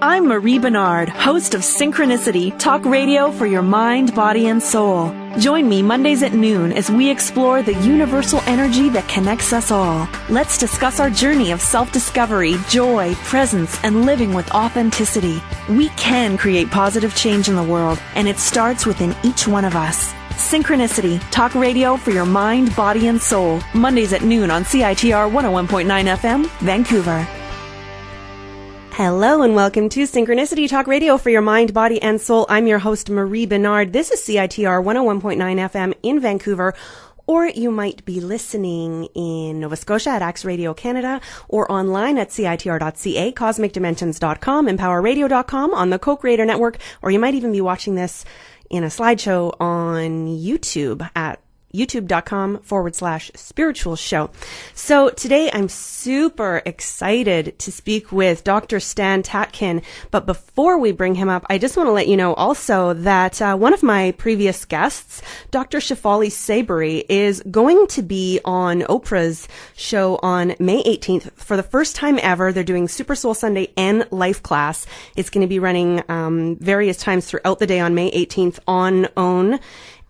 I'm Marie Benard, host of Synchronicity, talk radio for your mind, body, and soul. Join me Mondays at noon as we explore the universal energy that connects us all. Let's discuss our journey of self-discovery, joy, presence, and living with authenticity. We can create positive change in the world, and it starts within each one of us. Synchronicity, talk radio for your mind, body, and soul. Mondays at noon on CITR 101.9 FM, Vancouver. Hello and welcome to Synchronicity Talk Radio for your mind, body, and soul. I'm your host, Marie Benard. This is CITR 101.9 FM in Vancouver, or you might be listening in Nova Scotia at Axe Radio Canada, or online at CITR.ca, CosmicDimensions.com, EmpowerRadio.com, on the Co-Creator Network, or you might even be watching this in a slideshow on YouTube at youtube.com/spiritual show. So today I'm super excited to speak with Dr. Stan Tatkin. But before we bring him up, I just want to let you know also that one of my previous guests, Dr. Shefali Saberi, is going to be on Oprah's show on May 18th. For the first time ever, they're doing Super Soul Sunday and Life Class. It's going to be running various times throughout the day on May 18th on OWN,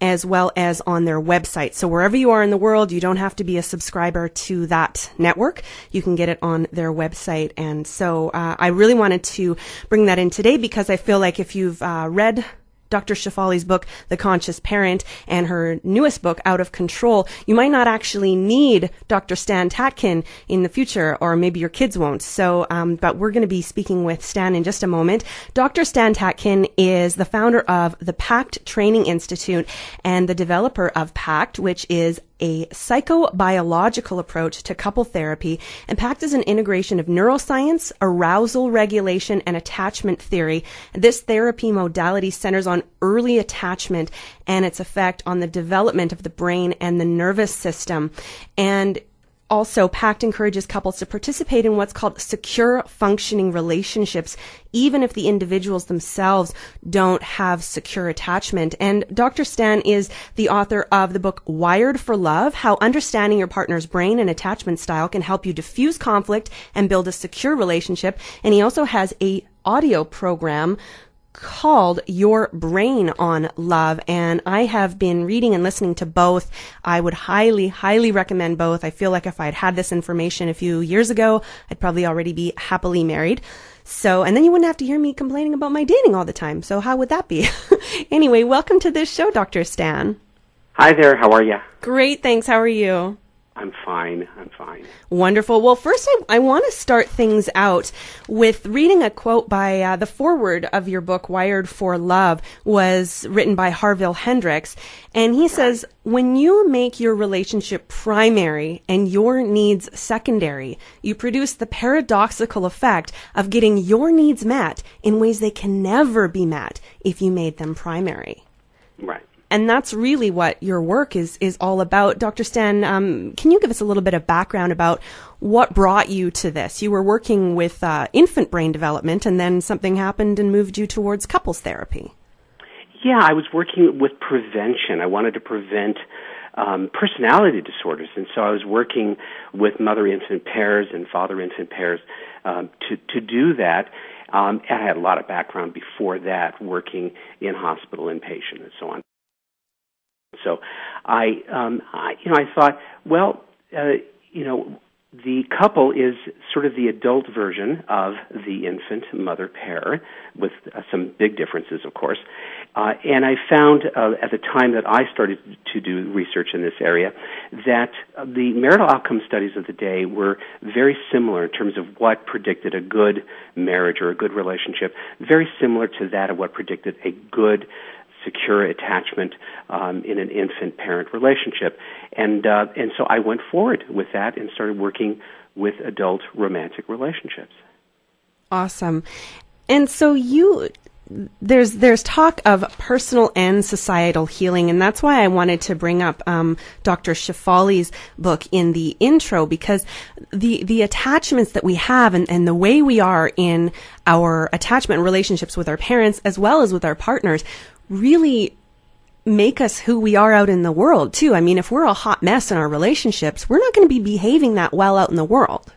as well as on their website. So wherever you are in the world, you don't have to be a subscriber to that network. You can get it on their website. And so I really wanted to bring that in today because I feel like if you've read Dr. Shefali's book, The Conscious Parent, and her newest book, Out of Control, you might not actually need Dr. Stan Tatkin in the future, or maybe your kids won't. So, but we're going to be speaking with Stan in just a moment. Dr. Stan Tatkin is the founder of the PACT Training Institute and the developer of PACT, which is a psychobiological approach to couple therapy. And PACT is an integration of neuroscience, arousal regulation, and attachment theory. This therapy modality centers on early attachment and its effect on the development of the brain and the nervous system. And also, PACT encourages couples to participate in what's called secure functioning relationships, even if the individuals themselves don't have secure attachment. And Dr. Stan is the author of the book Wired for Love, How Understanding Your Partner's Brain and Attachment Style Can Help You Diffuse Conflict and Build a Secure Relationship. And he also has a audio program called Your Brain on Love, and I have been reading and listening to both. I would highly, highly recommend both. I feel like if I'd had this information a few years ago, I'd probably already be happily married. So, and then you wouldn't have to hear me complaining about my dating all the time. So how would that be? Anyway, welcome to this show, Dr. Stan. Hi there, how are you? Great, thanks. How are you? I'm fine. Wonderful. Well, first I want to start things out with reading a quote by the foreword of your book, Wired for Love, was written by Harville Hendricks. And he says, when you make your relationship primary and your needs secondary, you produce the paradoxical effect of getting your needs met in ways they can never be met if you made them primary. Right. And that's really what your work is all about. Dr. Stan, can you give us a little bit of background about what brought you to this? You were working with infant brain development, and then something happened and moved you towards couples therapy. Yeah, I was working with prevention. I wanted to prevent personality disorders, and so I was working with mother-infant pairs and father-infant pairs to do that. I had a lot of background before that, working in hospital inpatient and so on. So I thought, well, the couple is sort of the adult version of the infant mother pair, with some big differences, of course. And I found at the time that I started to do research in this area that the marital outcome studies of the day were very similar in terms of what predicted a good marriage or a good relationship, very similar to that of what predicted a good secure attachment in an infant-parent relationship. And so I went forward with that and started working with adult romantic relationships. Awesome. And so there's talk of personal and societal healing, and that's why I wanted to bring up Dr. Shefali's book in the intro, because the attachments that we have and the way we are in our attachment relationships with our parents as well as with our partners really make us who we are out in the world, too. I mean, if we're a hot mess in our relationships, we're not going to be behaving that well out in the world.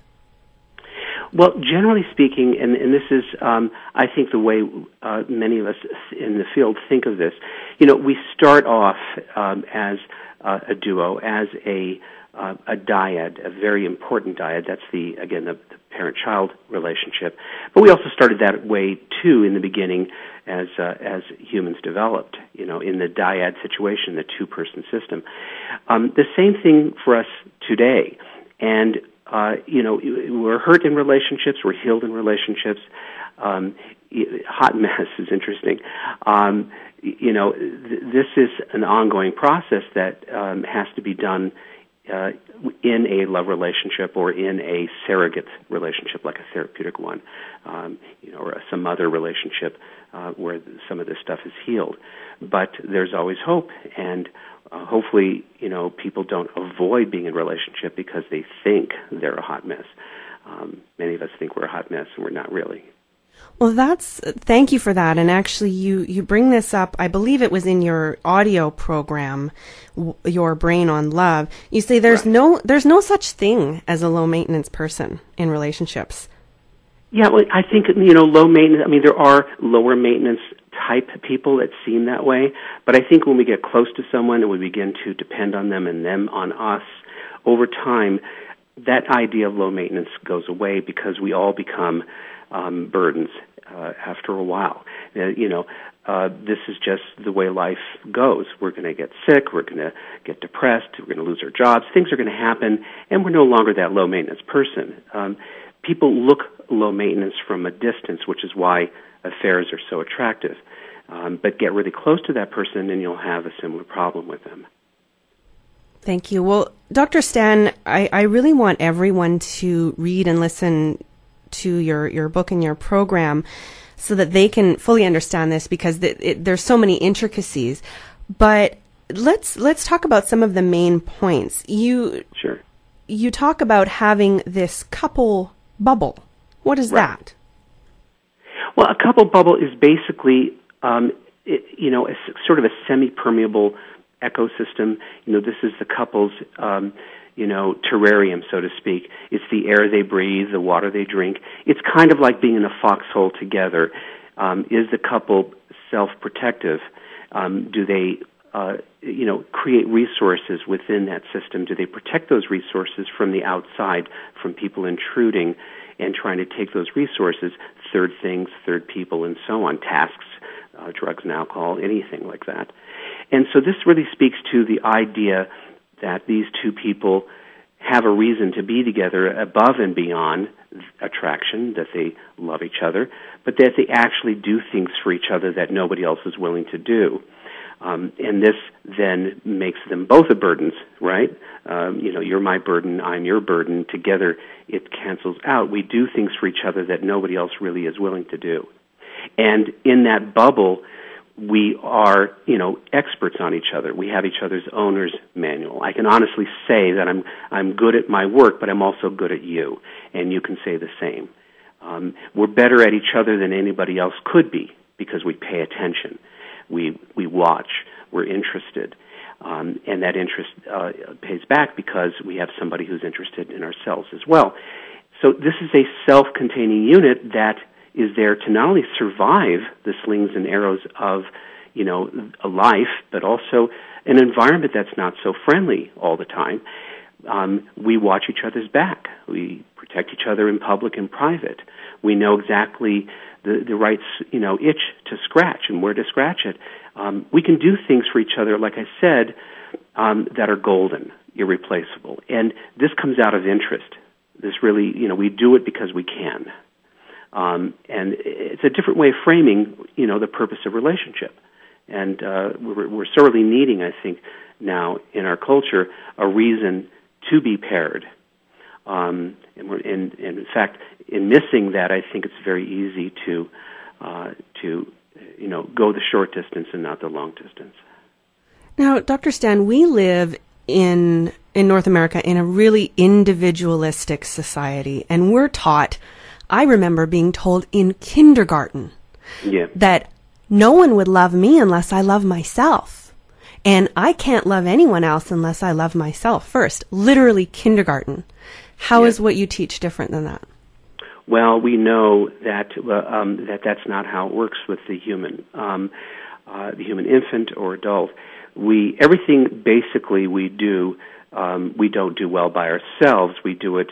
Well, generally speaking, and this is, I think, the way many of us in the field think of this. We start off as a duo, as a dyad, a very important dyad. That's the parent-child relationship. But we also started that way too in the beginning, as humans developed. In the dyad situation, the two-person system. The same thing for us today, and. We're hurt in relationships, we're healed in relationships. Hot mess is interesting. This is an ongoing process that has to be done in a love relationship or in a surrogate relationship, like a therapeutic one, or some other relationship where some of this stuff is healed. But there's always hope, and hopefully, people don't avoid being in a relationship because they think they're a hot mess. Many of us think we're a hot mess, and we're not really. Well, thank you for that. And actually, you bring this up, I believe it was in your audio program, Your Brain on Love. You say there's no such thing as a low maintenance person in relationships. Yeah, well, I think, low maintenance, there are lower maintenance type people that seem that way, but I think when we get close to someone and we begin to depend on them and them on us, over time, that idea of low maintenance goes away because we all become burdens after a while. This is just the way life goes. We're going to get sick, we're going to get depressed, we're going to lose our jobs, things are going to happen, and we're no longer that low maintenance person. People look low maintenance from a distance, which is why affairs are so attractive. But get really close to that person and you'll have a similar problem with them. Thank you. Well, Dr. Stan, I really want everyone to read and listen to your book and your program so that they can fully understand this, because there's so many intricacies. But let's talk about some of the main points. Sure. You talk about having this couple bubble. What is that? Well, a couple bubble is basically, sort of a semi-permeable ecosystem. This is the couple's, terrarium, so to speak. It's the air they breathe, the water they drink. It's kind of like being in a foxhole together. Is the couple self-protective? Do they, create resources within that system? Do they protect those resources from the outside, from people intruding and trying to take those resources, third things, third people, and so on, tasks, drugs and alcohol, anything like that. And so this really speaks to the idea that these two people have a reason to be together above and beyond attraction, that they love each other, but that they actually do things for each other that nobody else is willing to do. And this then makes them both a burden, right? You're my burden, I'm your burden. Together, it cancels out. We do things for each other that nobody else really is willing to do. And in that bubble, we are, experts on each other. We have each other's owner's manual. I can honestly say that I'm good at my work, but I'm also good at you, and you can say the same. We're better at each other than anybody else could be because we pay attention. We watch. We're interested. And that interest pays back because we have somebody who's interested in ourselves as well. So this is a self-containing unit that is there to not only survive the slings and arrows of, a life, but also an environment that's not so friendly all the time. We watch each other's back. We protect each other in public and private. We know exactly the right, itch to scratch and where to scratch it. We can do things for each other, like I said, that are golden, irreplaceable. And this comes out of interest. This really, we do it because we can. And it's a different way of framing, the purpose of relationship. And we're sorely needing, I think, now in our culture, a reason to be paired. And in fact, in missing that, I think it's very easy to go the short distance and not the long distance. Now, Dr. Stan, we live in North America in a really individualistic society, and we're taught, I remember being told in kindergarten, that no one would love me unless I love myself. And I can't love anyone else unless I love myself first. Literally kindergarten. How is what you teach different than that? Well, we know that that's not how it works with the human infant or adult. Everything basically we do, we don't do well by ourselves. We do it,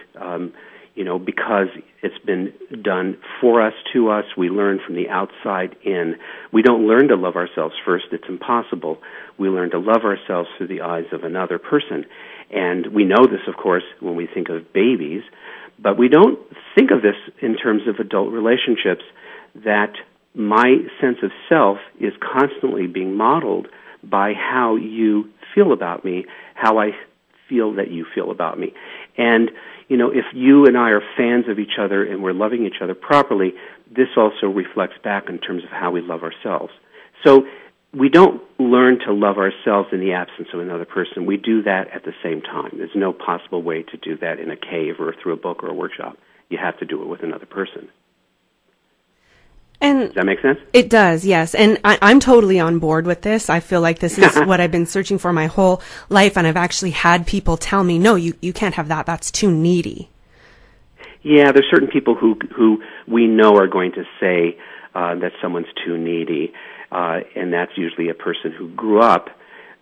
because it's been done for us, to us. We learn from the outside in. We don't learn to love ourselves first. It's impossible. We learn to love ourselves through the eyes of another person. And we know this, of course, when we think of babies, but we don't think of this in terms of adult relationships, that my sense of self is constantly being modeled by how you feel about me, how I feel that you feel about me. And, if you and I are fans of each other and we're loving each other properly, this also reflects back in terms of how we love ourselves. So we don't learn to love ourselves in the absence of another person. We do that at the same time. There's no possible way to do that in a cave or through a book or a workshop. You have to do it with another person. And does that make sense? It does, yes. And I'm totally on board with this. I feel like this is what I've been searching for my whole life, and I've actually had people tell me, no, you can't have that. That's too needy. Yeah, there's certain people who we know are going to say that someone's too needy, and that's usually a person who grew up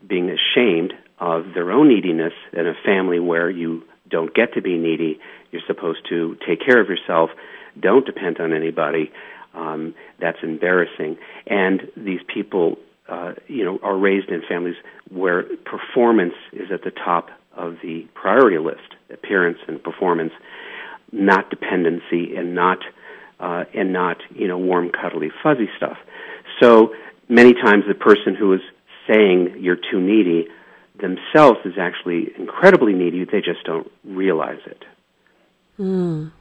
being ashamed of their own neediness in a family where you don't get to be needy. You're supposed to take care of yourself. Don't depend on anybody. That's embarrassing. And these people, are raised in families where performance is at the top of the priority list, appearance and performance, not dependency and not warm, cuddly, fuzzy stuff. So many times the person who is saying you're too needy themselves is actually incredibly needy. They just don't realize it.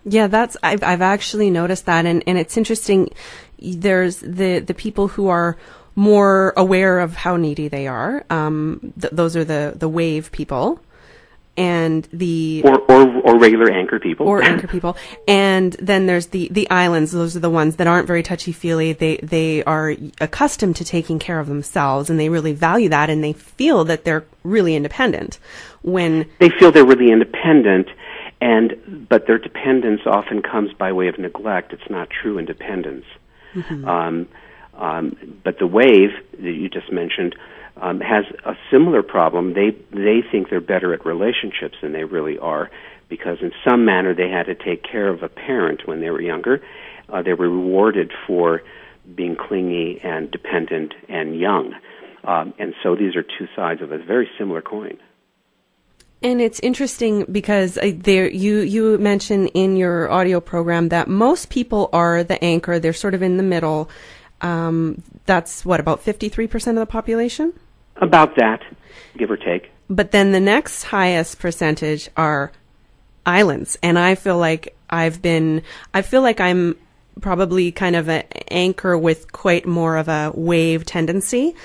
Yeah, I've actually noticed that, and it's interesting. There's the people who are more aware of how needy they are. Those are the wave people, and the or regular anchor people, and then there's the islands. Those are the ones that aren't very touchy-feely. They are accustomed to taking care of themselves, and they really value that, and they feel that they're really independent. When they feel they're really independent. But their dependence often comes by way of neglect. It's not true independence. Mm-hmm. But the wave that you just mentioned has a similar problem. They think they're better at relationships than they really are, because in some manner they had to take care of a parent when they were younger. They were rewarded for being clingy and dependent and young. And so these are two sides of a very similar coin. And it's interesting because you mentioned in your audio program that most people are the anchor. They're sort of in the middle. That's about 53% of the population? About that, give or take. But then the next highest percentage are islands. And I feel like I'm probably kind of an anchor with quite more of a wave tendency.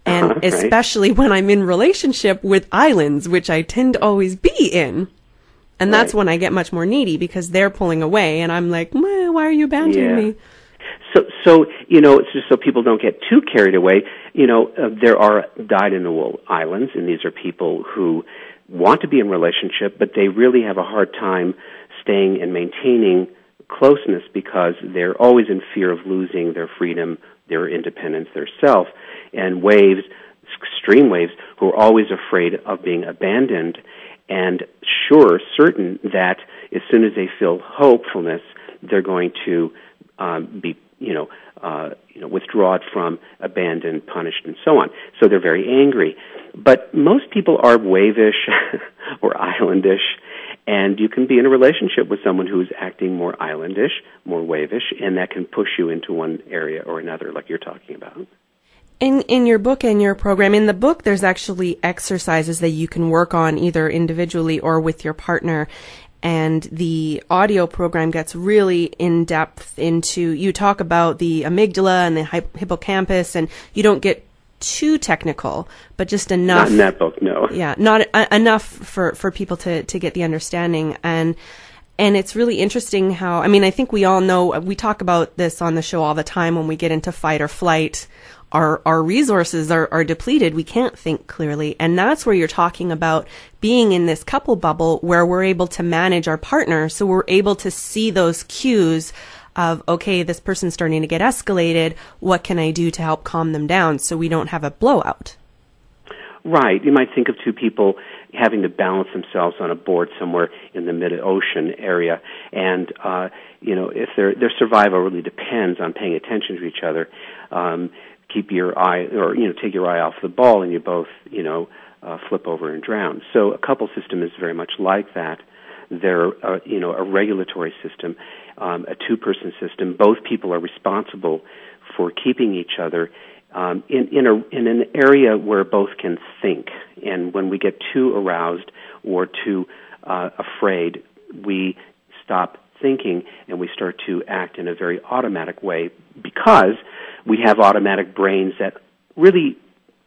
And especially when I'm in relationship with islands, which I tend to always be in. And that's when I get much more needy, because they're pulling away and I'm like, why are you abandoning me? So it's just so people don't get too carried away. There are dyed-in-the-wool islands, and these are people who want to be in relationship, but they really have a hard time staying and maintaining closeness because they're always in fear of losing their freedom, their independence, their self. And waves, extreme waves, who are always afraid of being abandoned, and certain that as soon as they feel hopefulness, they're going to be, withdrawn from, abandoned, punished, and so on. So they're very angry. But most people are wavish or islandish, and you can be in a relationship with someone who is acting more islandish, more wavish, and that can push you into one area or another, like you're talking about. In your book and your program, in the book, there's actually exercises that you can work on either individually or with your partner. And the audio program gets really in depth into, you talk about the amygdala and the hippocampus, and you don't get too technical, but just enough. Not in that book, no. Yeah, not enough for people to get the understanding. And it's really interesting how, I think we all know, we talk about this on the show all the time when we get into fight or flight. our resources are depleted. We can't think clearly. And that's where you're talking about being in this couple bubble where we're able to manage our partner. So we're able to see those cues of, okay, this person's starting to get escalated. What can I do to help calm them down so we don't have a blowout? Right. You might think of two people having to balance themselves on a board somewhere in the mid-ocean area, and if their survival really depends on paying attention to each other. Keep your eye, or take your eye off the ball, and you both flip over and drown. So a couple system is very much like that. They're a regulatory system, a two-person system. Both people are responsible for keeping each other in an area where both can think. And when we get too aroused or too afraid, we stop thinking and we start to act in a very automatic way, because we have automatic brains that really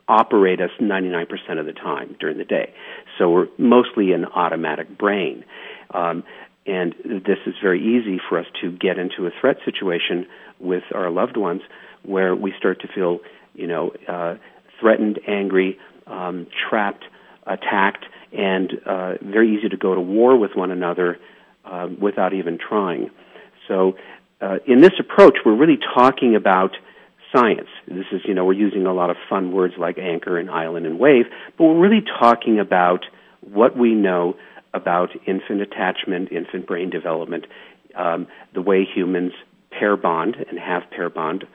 operate us 99% of the time during the day. So we're mostly an automatic brain. And this is very easy for us to get into a threat situation with our loved ones where we start to feel, threatened, angry, trapped, attacked, and very easy to go to war with one another without even trying. So in this approach, we're really talking about science. This is, we're using a lot of fun words like anchor and island and wave, but we're really talking about what we know about infant attachment, infant brain development, the way humans pair bond and have pair bonded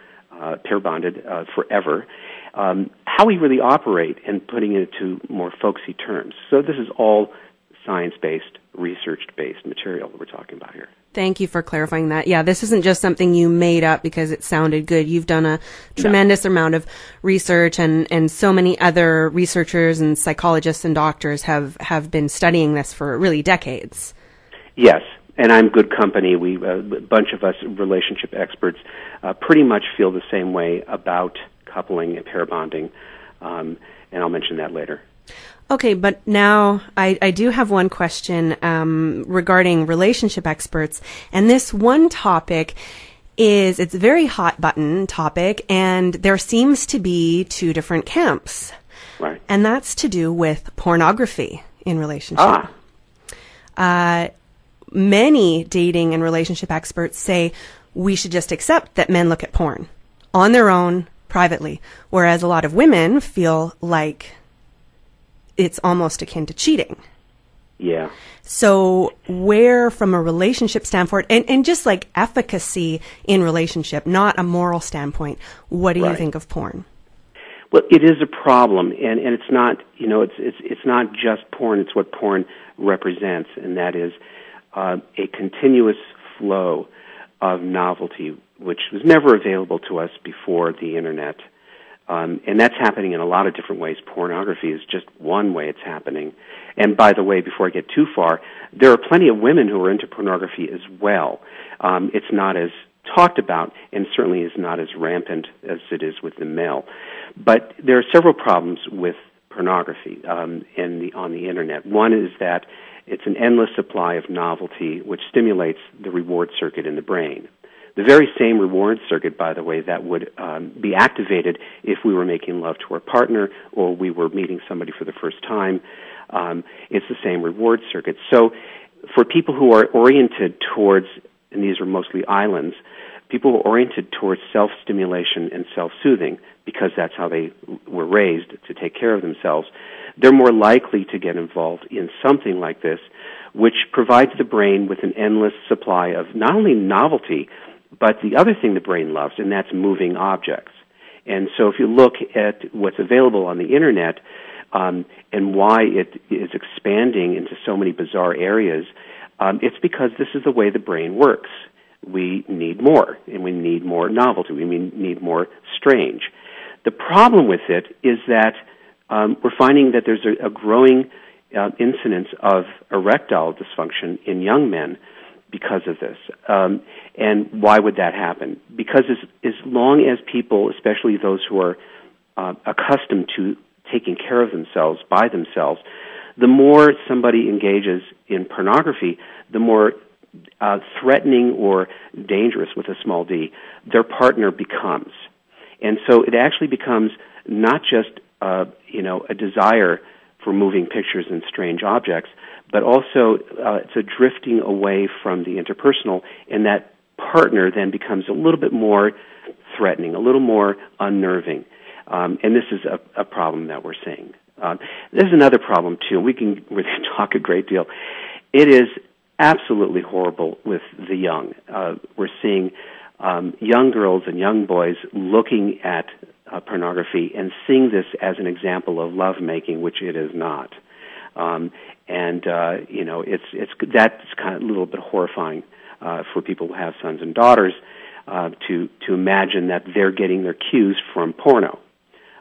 forever, how we really operate, and putting it to more folksy terms. So this is all science-based, research-based material that we're talking about here. Thank you for clarifying that. Yeah, this isn't just something you made up because it sounded good. You've done a tremendous amount of research, and so many other researchers and psychologists and doctors have been studying this for really decades. Yes, and I'm good company. We a bunch of us relationship experts pretty much feel the same way about coupling and pair bonding, and I'll mention that later. Okay, but now I do have one question regarding relationship experts, and this one topic it's a very hot button topic, and there seems to be two different camps. Right. And that's to do with pornography in relationship. Many dating and relationship experts say we should just accept that men look at porn on their own, privately, whereas a lot of women feel like it's almost akin to cheating. Yeah. So where, from a relationship standpoint, and just like efficacy in relationship, not a moral standpoint, what do you think of porn? Well, it is a problem, and it's not, it's not just porn, it's what porn represents, and that is a continuous flow of novelty, which was never available to us before the Internet. And that's happening in a lot of different ways. Pornography is just one way it's happening. And by the way, before I get too far, there are plenty of women who are into pornography as well. It's not as talked about, and certainly is not as rampant as it is with the male. But there are several problems with pornography on the Internet. One is that it's an endless supply of novelty, which stimulates the reward circuit in the brain. The very same reward circuit, by the way, that would be activated if we were making love to our partner or we were meeting somebody for the first time. It's the same reward circuit. So for people who are oriented towards, and these are mostly islands, people who are oriented towards self-stimulation and self-soothing, because that's how they were raised to take care of themselves, they're more likely to get involved in something like this, which provides the brain with an endless supply of not only novelty, but the other thing the brain loves, and that's moving objects. And so if you look at what's available on the Internet and why it is expanding into so many bizarre areas, it's because this is the way the brain works. We need more, and we need more novelty. We need more strange. The problem with it is that we're finding that there's a growing incidence of erectile dysfunction in young men because of this. And why would that happen? Because as long as people, especially those who are accustomed to taking care of themselves by themselves, the more somebody engages in pornography, the more threatening or dangerous, with a small d, their partner becomes. And so it actually becomes not just a desire for moving pictures and strange objects, but also it's a drifting away from the interpersonal, and that partner then becomes a little bit more threatening, a little more unnerving. And this is a problem that we're seeing. There's another problem, too. We can really talk a great deal. It is absolutely horrible with the young. We're seeing young girls and young boys looking at pornography and seeing this as an example of lovemaking, which it is not. It's that's kind of a little bit horrifying for people who have sons and daughters to imagine that they're getting their cues from porno.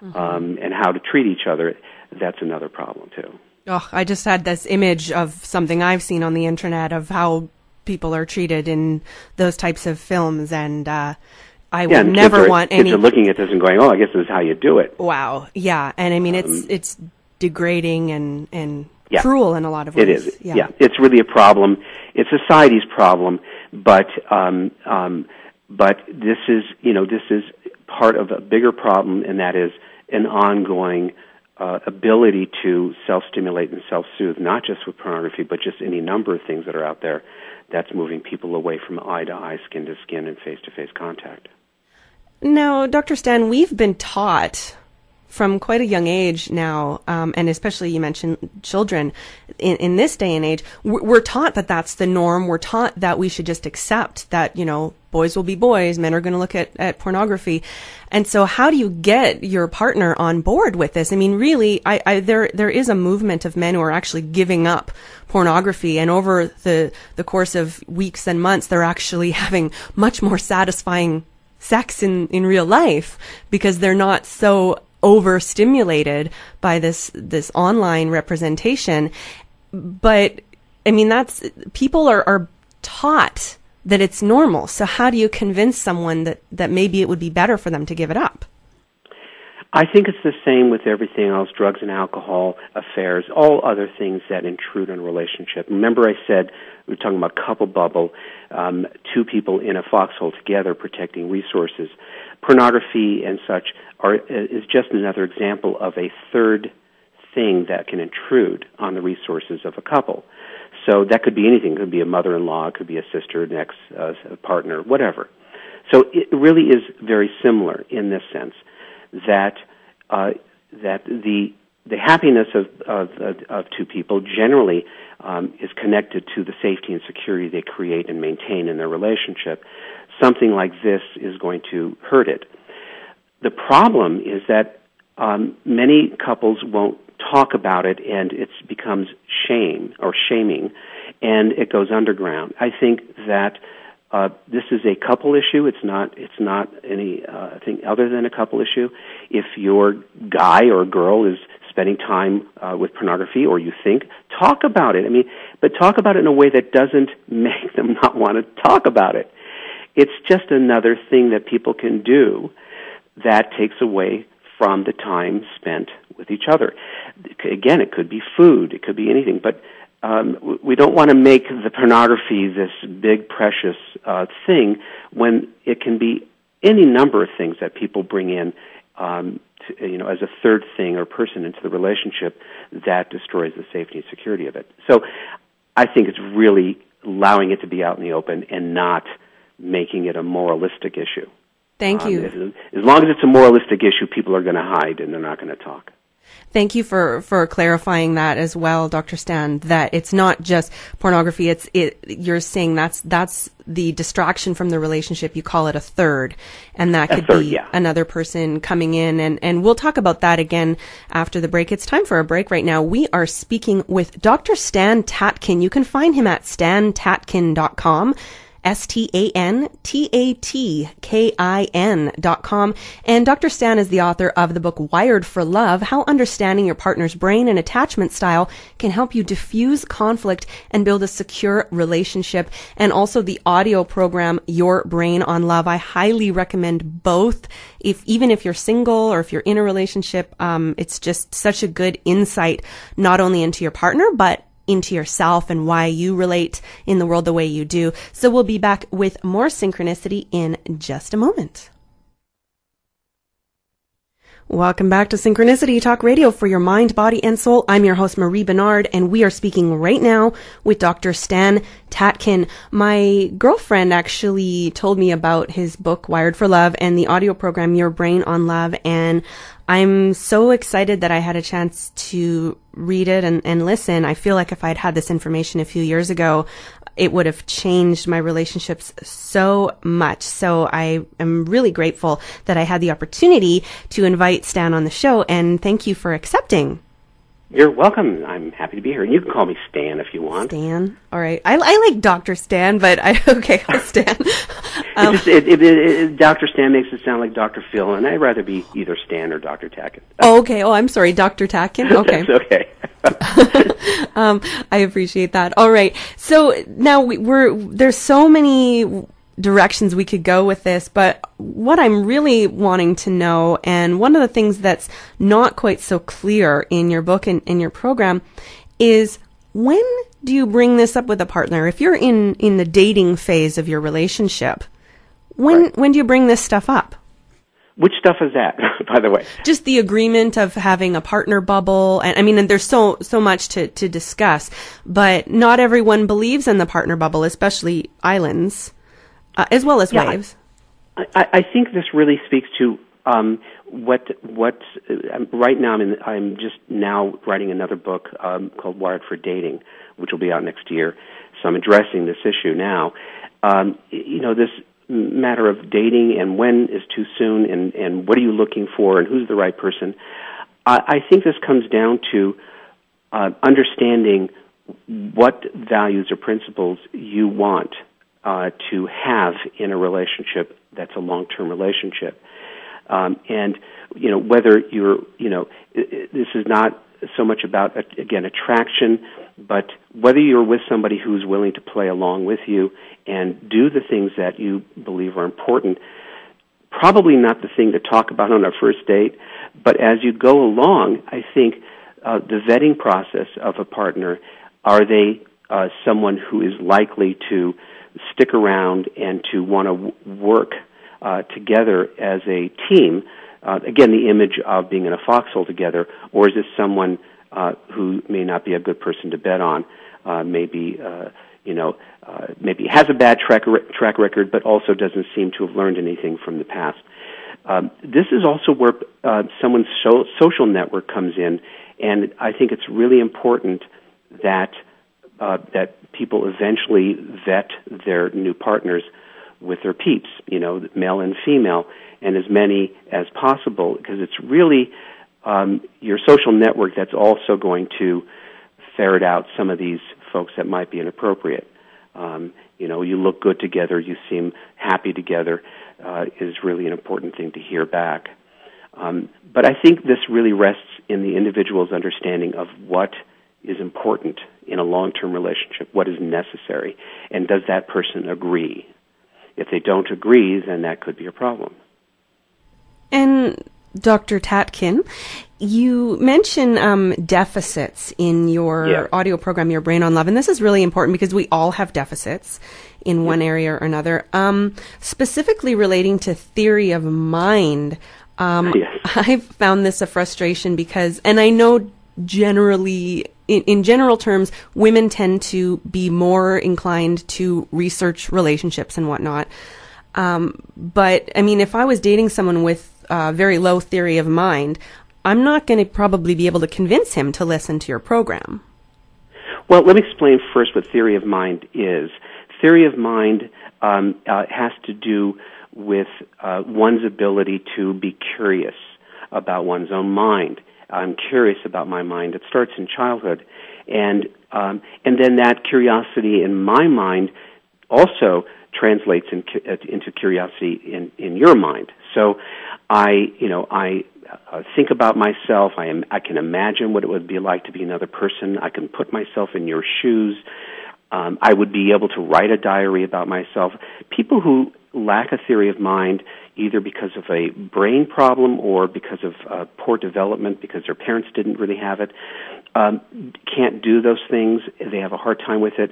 And how to treat each other. That's another problem too. Oh, I just had this image of something I've seen on the internet of how people are treated in those types of films, and I would never want any. Kids are looking at this and going, "Oh, I guess this is how you do it." Wow, yeah, and I mean it's degrading and cruel in a lot of ways. It is. Yeah, it's really a problem. It's society's problem, but this is part of a bigger problem, and that is an ongoing ability to self-stimulate and self-soothe, not just with pornography, but just any number of things that are out there that's moving people away from eye-to-eye, skin-to-skin, and face-to-face contact. Now, Dr. Stan, we've been taught from quite a young age now, and especially you mentioned children, in this day and age, we're taught that that's the norm. We're taught that we should just accept that, boys will be boys, men are going to look at pornography. And so how do you get your partner on board with this? I mean, really, there is a movement of men who are actually giving up pornography, and over the course of weeks and months, they're actually having much more satisfying sex in real life because they're not so overstimulated by this online representation. But I mean, people are taught that it's normal. So how do you convince someone that maybe it would be better for them to give it up? I think it's the same with everything else, drugs and alcohol, affairs, all other things that intrude on a relationship. Remember I said we were talking about couple bubble, two people in a foxhole together protecting resources. Pornography and such is just another example of a third thing that can intrude on the resources of a couple. So that could be anything. It could be a mother-in-law, it could be a sister, an ex-partner, whatever. So it really is very similar in this sense that the happiness of two people generally is connected to the safety and security they create and maintain in their relationship. Something like this is going to hurt it. The problem is that many couples won't talk about it, and it becomes shaming, and it goes underground. I think that this is a couple issue. It's not anything other than a couple issue. If your guy or girl is spending time with pornography, or you think, talk about it. I mean, but talk about it in a way that doesn't make them not want to talk about it. It's just another thing that people can do that takes away from the time spent with each other. Again, it could be food, it could be anything, but we don't want to make the pornography this big, precious thing when it can be any number of things that people bring in, as a third thing or person into the relationship that destroys the safety and security of it. So I think it's really allowing it to be out in the open and not making it a moralistic issue. Thank you. As long as it's a moralistic issue, people are going to hide and they're not going to talk. Thank you for clarifying that as well, Dr. Stan, that it's not just pornography. You're saying that's the distraction from the relationship. You call it a third, and that could be another person coming in. And we'll talk about that again after the break. It's time for a break right now. We are speaking with Dr. Stan Tatkin. You can find him at stantatkin.com. StanTatkin.com. And Dr. Stan is the author of the book Wired for Love, How Understanding Your Partner's Brain and Attachment Style Can Help You Diffuse Conflict and Build a Secure Relationship, and also the audio program Your Brain on Love. I highly recommend both. Even if you're single or if you're in a relationship, it's just such a good insight, not only into your partner, but into yourself and why you relate in the world the way you do. So we'll be back with more Synchronicity in just a moment. Welcome back to Synchronicity Talk Radio for your mind, body, and soul. I'm your host, Marie Benard, and we are speaking right now with Dr. Stan Tatkin. My girlfriend actually told me about his book, Wired for Love, and the audio program, Your Brain on Love, and I'm so excited that I had a chance to read it and listen. I feel like if I'd had this information a few years ago, it would have changed my relationships so much. So I am really grateful that I had the opportunity to invite Stan on the show, and thank you for accepting. You're welcome. I'm happy to be here. You can call me Stan if you want. Stan. All right. I like Dr. Stan, but okay, I'll Stan. Dr. Stan makes it sound like Dr. Phil, and I'd rather be either Stan or Dr. Tatkin. Oh, okay. Oh, I'm sorry, Dr. Tatkin. Okay. That's okay. I appreciate that. All right. So now there's so many directions we could go with this, but what I'm really wanting to know, and one of the things that's not quite so clear in your book and in your program, is when do you bring this up with a partner? If you're in the dating phase of your relationship, when do you bring this stuff up? Which stuff is that, by the way? Just the agreement of having a partner bubble. And I mean, and there's so much to discuss, but not everyone believes in the partner bubble, especially islands, as well as waves. I think this really speaks to what right now I'm just now writing another book called Wired for Dating, which will be out next year. So I'm addressing this issue now. This matter of dating and when is too soon and what are you looking for and who's the right person. I think this comes down to understanding what values or principles you want to have in a relationship that's a long-term relationship. And, whether you're, this is not so much about, again, attraction, but whether you're with somebody who's willing to play along with you and do the things that you believe are important. Probably not the thing to talk about on a first date, but as you go along, I think the vetting process of a partner, are they someone who is likely to stick around and to want to work together as a team, again, the image of being in a foxhole together, or is this someone who may not be a good person to bet on, maybe has a bad track record, but also doesn't seem to have learned anything from the past. This is also where someone's social network comes in, and I think it's really important that people eventually vet their new partners with their peeps, male and female, and as many as possible, because it's really your social network that's also going to ferret out some of these folks that might be inappropriate. You look good together, you seem happy together, is really an important thing to hear back. But I think this really rests in the individual's understanding of what is important in a long-term relationship, what is necessary, and does that person agree? If they don't agree, then that could be a problem. And Dr. Tatkin, you mention deficits in your audio program, Your Brain on Love, and this is really important because we all have deficits in one area or another. Specifically relating to theory of mind, I've found this a frustration because, and I know generally, in general terms, women tend to be more inclined to research relationships and whatnot. But, I mean, if I was dating someone with very low theory of mind, I'm not going to probably be able to convince him to listen to your program. Well, let me explain first what theory of mind is. Theory of mind has to do with one's ability to be curious about one's own mind. I'm curious about my mind. It starts in childhood, and then that curiosity in my mind also translates into curiosity in your mind. So, I think about myself. I can imagine what it would be like to be another person. I can put myself in your shoes. I would be able to write a diary about myself. People who lack a theory of mind, either because of a brain problem or because of poor development, because their parents didn't really have it, can't do those things. They have a hard time with it.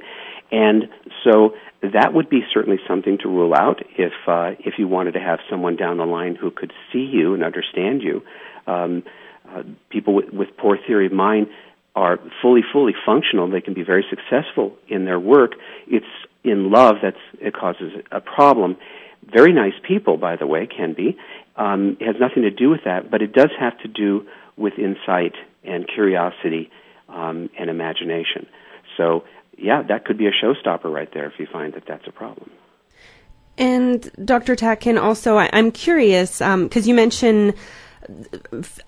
And so that would be certainly something to rule out if you wanted to have someone down the line who could see you and understand you. People with poor theory of mind are fully functional. They can be very successful in their work. It's in love it causes a problem. Very nice people, by the way, can be. It has nothing to do with that, but it does have to do with insight and curiosity and imagination. So, yeah, that could be a showstopper right there if you find that that's a problem. And Dr. Tatkin, also, I'm curious, because you mentioned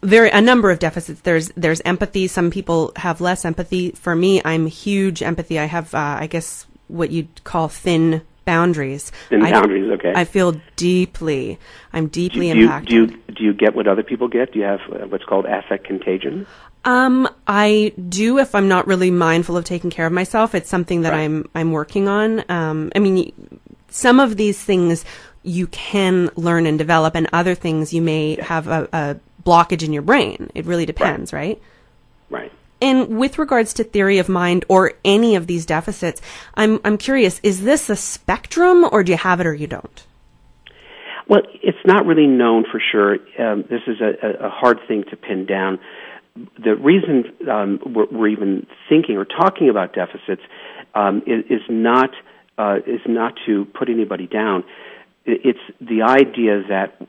a number of deficits. There's empathy. Some people have less empathy. For me, I'm huge empathy. I have, I guess, what you'd call thin boundaries. Boundaries, okay. I feel deeply. I'm deeply impacted. Do you get what other people get? Do you have what's called affect contagion? I do if I'm not really mindful of taking care of myself. It's something that Right. I'm working on. I mean, some of these things you can learn and develop, and other things you may have a blockage in your brain. It really depends, right? Right. And with regards to theory of mind or any of these deficits, I'm curious, is this a spectrum, or do you have it or you don't? Well, it's not really known for sure. This is a hard thing to pin down. The reason we're even thinking or talking about deficits is not to put anybody down. It's the idea that,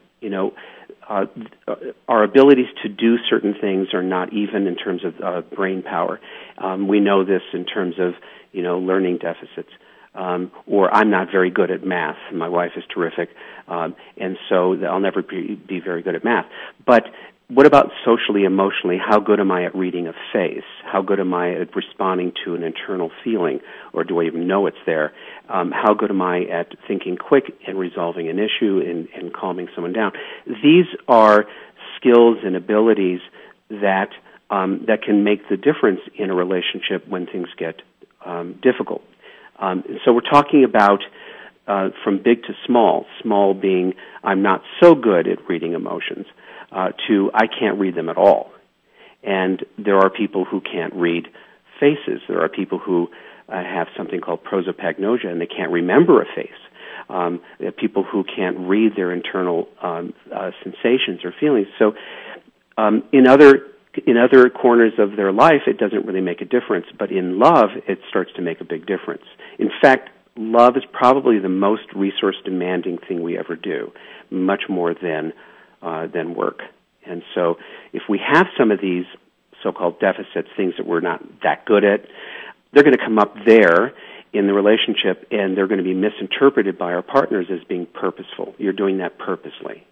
our abilities to do certain things are not even in terms of brain power. We know this in terms of, learning deficits. Or I'm not very good at math. My wife is terrific, and so I'll never be very good at math. But what about socially, emotionally? How good am I at reading a face? How good am I at responding to an internal feeling, or do I even know it's there? How good am I at thinking quick and resolving an issue and calming someone down? These are skills and abilities that can make the difference in a relationship when things get difficult. So we're talking about from big to small, small being I'm not so good at reading emotions, to I can't read them at all. And there are people who can't read faces. There are people who have something called prosopagnosia, and they can't remember a face. There are people who can't read their internal sensations or feelings. So in other corners of their life, it doesn't really make a difference. But in love, it starts to make a big difference. In fact, love is probably the most resource-demanding thing we ever do, much more than work. And so if we have some of these so-called deficits, things that we're not that good at, they're going to come up there in the relationship, and they're going to be misinterpreted by our partners as being purposeful. You're doing that purposely.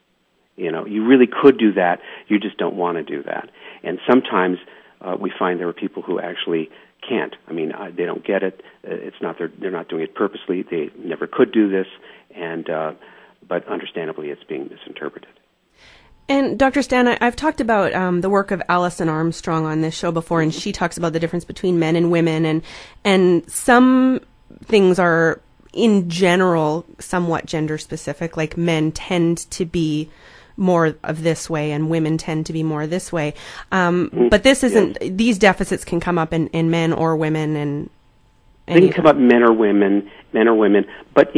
You really could do that. You just don't want to do that. And sometimes we find there are people who actually can't. I mean, they don't get it. It's not they're not doing it purposely. They never could do this, but understandably, it's being misinterpreted. And Dr. Stan, I've talked about the work of Alison Armstrong on this show before, and she talks about the difference between men and women, and some things are, in general, somewhat gender specific, like men tend to be more of this way and women tend to be more this way. But this isn't, these deficits can come up in men or women, and they can come up men or women, but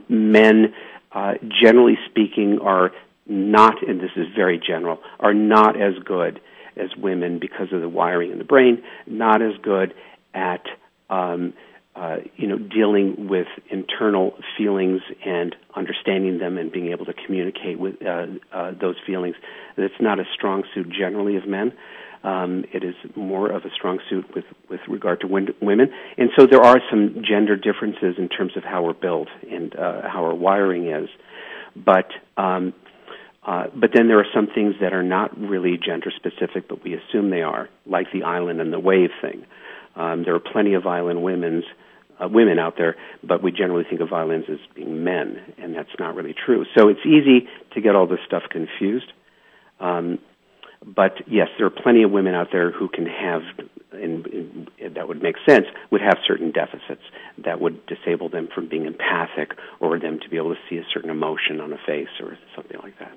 men, generally speaking, are not, and this is very general, are not as good as women because of the wiring in the brain, not as good at dealing with internal feelings and understanding them and being able to communicate with those feelings. It's not a strong suit generally of men. It is more of a strong suit with regard to women. And so there are some gender differences in terms of how we're built and how our wiring is. But then there are some things that are not really gender-specific, but we assume they are, like the island and the wave thing. There are plenty of island women out there, but we generally think of islands as being men, and that's not really true. So it's easy to get all this stuff confused. But yes, there are plenty of women out there who can have, and that would make sense, would have certain deficits that would disable them from being empathic or them to be able to see a certain emotion on a face or something like that.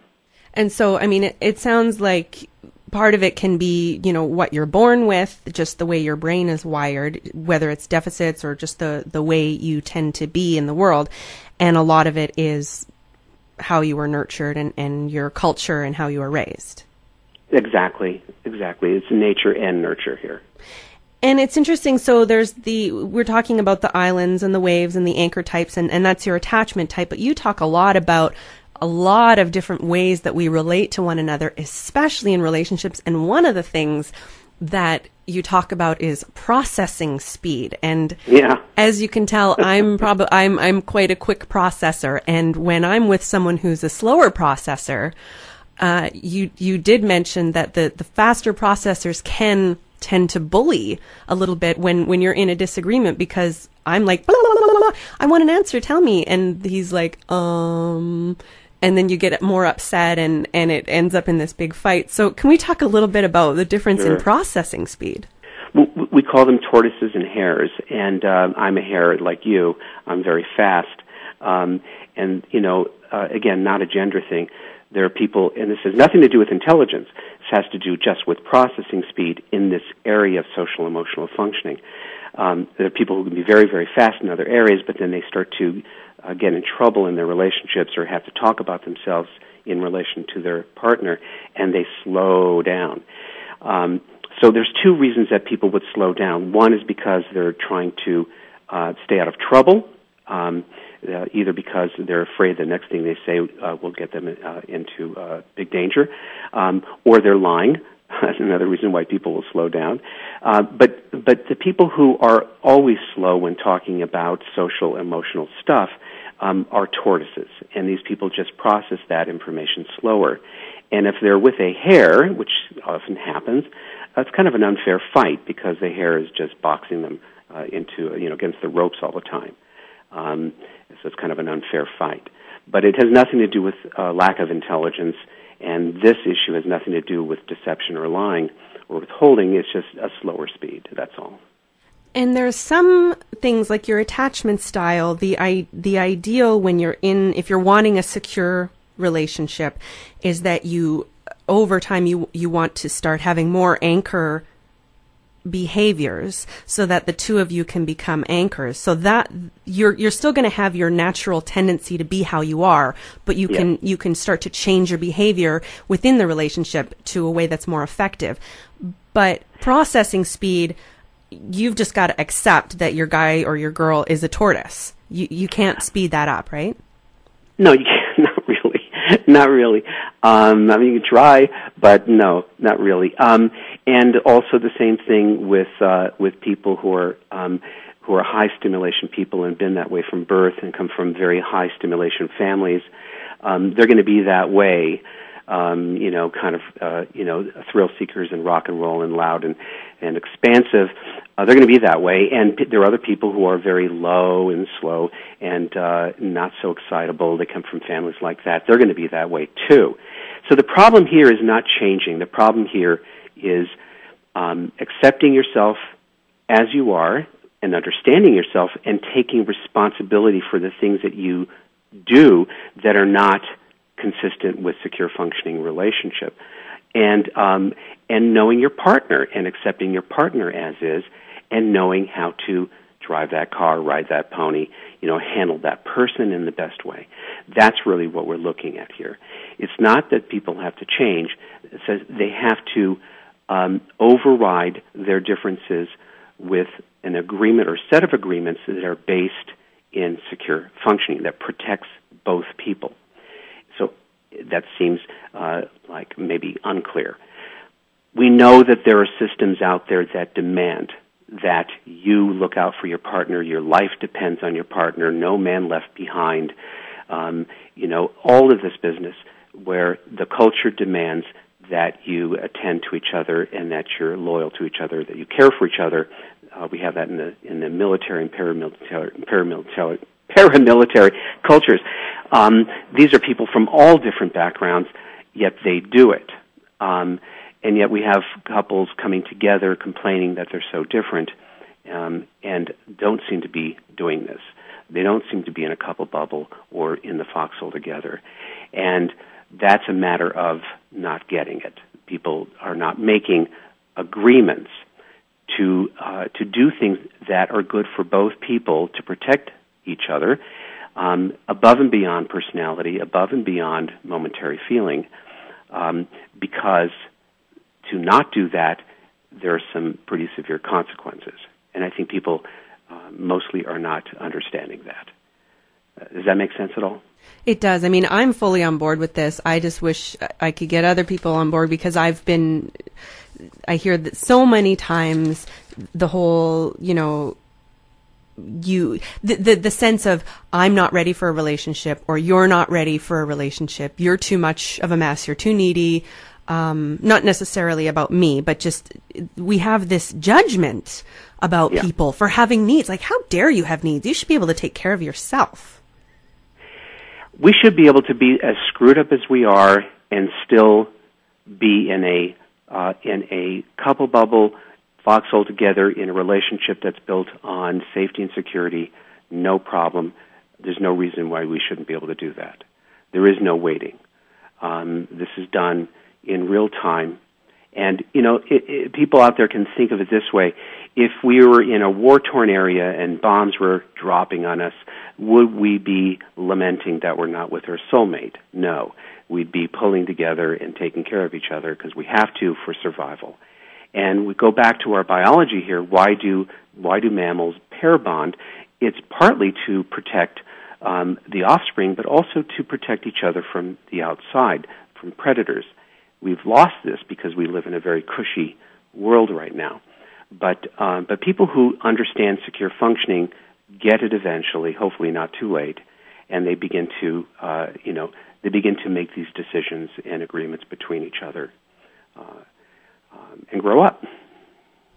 And so, I mean, it sounds like part of it can be, what you're born with, just the way your brain is wired, whether it's deficits or just the way you tend to be in the world. And a lot of it is how you were nurtured and your culture and how you were raised. Exactly. It's nature and nurture here. And it's interesting. So we're talking about the islands and the waves and the anchor types, and that's your attachment type. But you talk a lot about a lot of different ways that we relate to one another, especially in relationships. And one of the things that you talk about is processing speed. And as you can tell, I'm quite a quick processor. And when I'm with someone who's a slower processor, you did mention that the faster processors can tend to bully a little bit when you're in a disagreement, because I'm like, blah, blah, blah, blah, I want an answer, tell me. And he's like, and then you get more upset and it ends up in this big fight. So can we talk a little bit about the difference in processing speed? We call them tortoises and hares, and I'm a hare like you. I'm very fast. And, again, not a gender thing. There are people, and this has nothing to do with intelligence. This has to do just with processing speed in this area of social emotional functioning. There are people who can be very, very fast in other areas, but then they start to get in trouble in their relationships or have to talk about themselves in relation to their partner, and they slow down. So there's two reasons that people would slow down. One is because they're trying to stay out of trouble, either because they're afraid the next thing they say will get them into big danger, or they're lying. That's another reason why people will slow down. But the people who are always slow when talking about social, emotional stuff are tortoises, and these people just process that information slower. And if they're with a hare, which often happens, it's kind of an unfair fight because the hare is just boxing them against the ropes all the time. So it's kind of an unfair fight. But it has nothing to do with lack of intelligence, and this issue has nothing to do with deception or lying or withholding. It's just a slower speed, that's all. And there's some things like your attachment style, the ideal when if you're wanting a secure relationship, is that over time you want to start having more anchor behaviors so that the two of you can become anchors, so that you're still going to have your natural tendency to be how you are, but you can start to change your behavior within the relationship to a way that's more effective. But processing speed, you've just got to accept that your guy or your girl is a tortoise. You can't speed that up, right? No, you can't. Not really. You can try, but no, not really. And also the same thing with people who are high stimulation people and been that way from birth and come from very high stimulation families. They're going to be that way. Thrill seekers and rock and roll and loud and expansive. They're going to be that way. And there are other people who are very low and slow and not so excitable. They come from families like that. They're going to be that way too. So the problem here is not changing. The problem here is accepting yourself as you are and understanding yourself and taking responsibility for the things that you do that are not consistent with secure functioning relationship, and knowing your partner and accepting your partner as is, and knowing how to drive that car, ride that pony, handle that person in the best way. That's really what we're looking at here. It's not that people have to change. It says they have to override their differences with an agreement or set of agreements that are based in secure functioning, that protects both people. So that seems like maybe unclear. We know that there are systems out there that demand that you look out for your partner, your life depends on your partner, no man left behind, all of this business where the culture demands that you attend to each other and that you're loyal to each other, that you care for each other. We have that in the military and paramilitary cultures. These are people from all different backgrounds, yet they do it. And yet we have couples coming together complaining that they're so different and don't seem to be doing this. They don't seem to be in a couple bubble or in the foxhole together. And that's a matter of not getting it. People are not making agreements to do things that are good for both people, to protect each other, above and beyond personality, above and beyond momentary feeling, because to not do that, there are some pretty severe consequences. And I think people mostly are not understanding that. Does that make sense at all? It does. I mean, I'm fully on board with this. I just wish I could get other people on board, because I hear that so many times the whole, the sense of, I'm not ready for a relationship, or you're not ready for a relationship, you're too much of a mess, you're too needy. Not necessarily about me, but just we have this judgment about people for having needs. Like, how dare you have needs? You should be able to take care of yourself. We should be able to be as screwed up as we are and still be in a couple bubble, foxhole together, in a relationship that's built on safety and security. No problem. There's no reason why we shouldn't be able to do that. There is no waiting. This is done in real time. And, people out there can think of it this way. If we were in a war-torn area and bombs were dropping on us, would we be lamenting that we're not with our soulmate? No. We'd be pulling together and taking care of each other because we have to for survival. And we go back to our biology here. Why do mammals pair bond? It's partly to protect the offspring, but also to protect each other from the outside, from predators. We've lost this because we live in a very cushy world right now. But people who understand secure functioning get it eventually, hopefully not too late, and they begin to make these decisions and agreements between each other and grow up.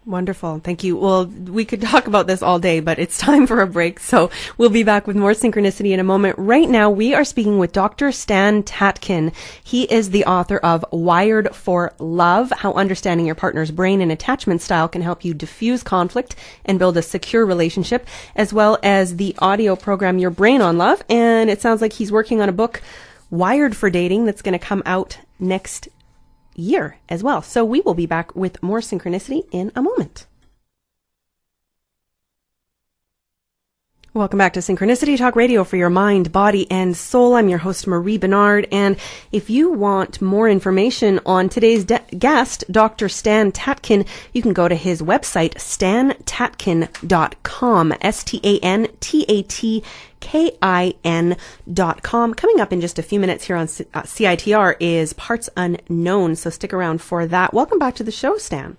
Wonderful. Thank you. Well, we could talk about this all day, but it's time for a break. So we'll be back with more synchronicity in a moment. Right now, we are speaking with Dr. Stan Tatkin. He is the author of Wired for Love, How Understanding Your Partner's Brain and Attachment Style Can Help You Diffuse Conflict and Build a Secure Relationship, as well as the audio program, Your Brain on Love. And it sounds like he's working on a book, Wired for Dating, that's going to come out next year as well. So we will be back with more synchronicity in a moment. Welcome back to Synchronicity Talk Radio for your mind, body, and soul. I'm your host, Marie Benard. And if you want more information on today's guest, Dr. Stan Tatkin, you can go to his website, stantatkin.com, STANTATKIN.com. Coming up in just a few minutes here on CITR is Parts Unknown, so stick around for that. Welcome back to the show, Stan.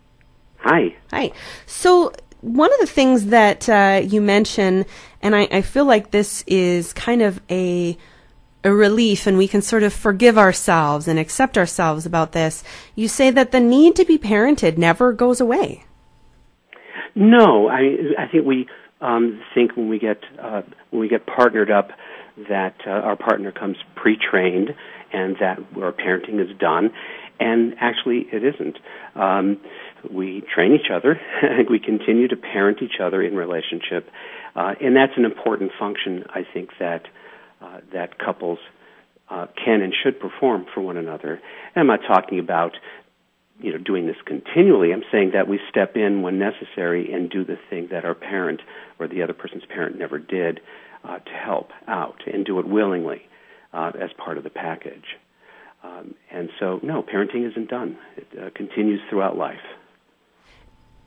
Hi. Hi. So one of the things that you mention, and I feel like this is kind of a relief, and we can sort of forgive ourselves and accept ourselves about this. You say that the need to be parented never goes away. No, I think we think when we get partnered up that our partner comes pre-trained and that our parenting is done, and actually it isn't. We train each other, and we continue to parent each other in relationship, and that's an important function, I think, that couples can and should perform for one another. And I'm not talking about doing this continually. I'm saying that we step in when necessary and do the thing that our parent or the other person's parent never did to help out, and do it willingly as part of the package. And so, no, parenting isn't done. It continues throughout life.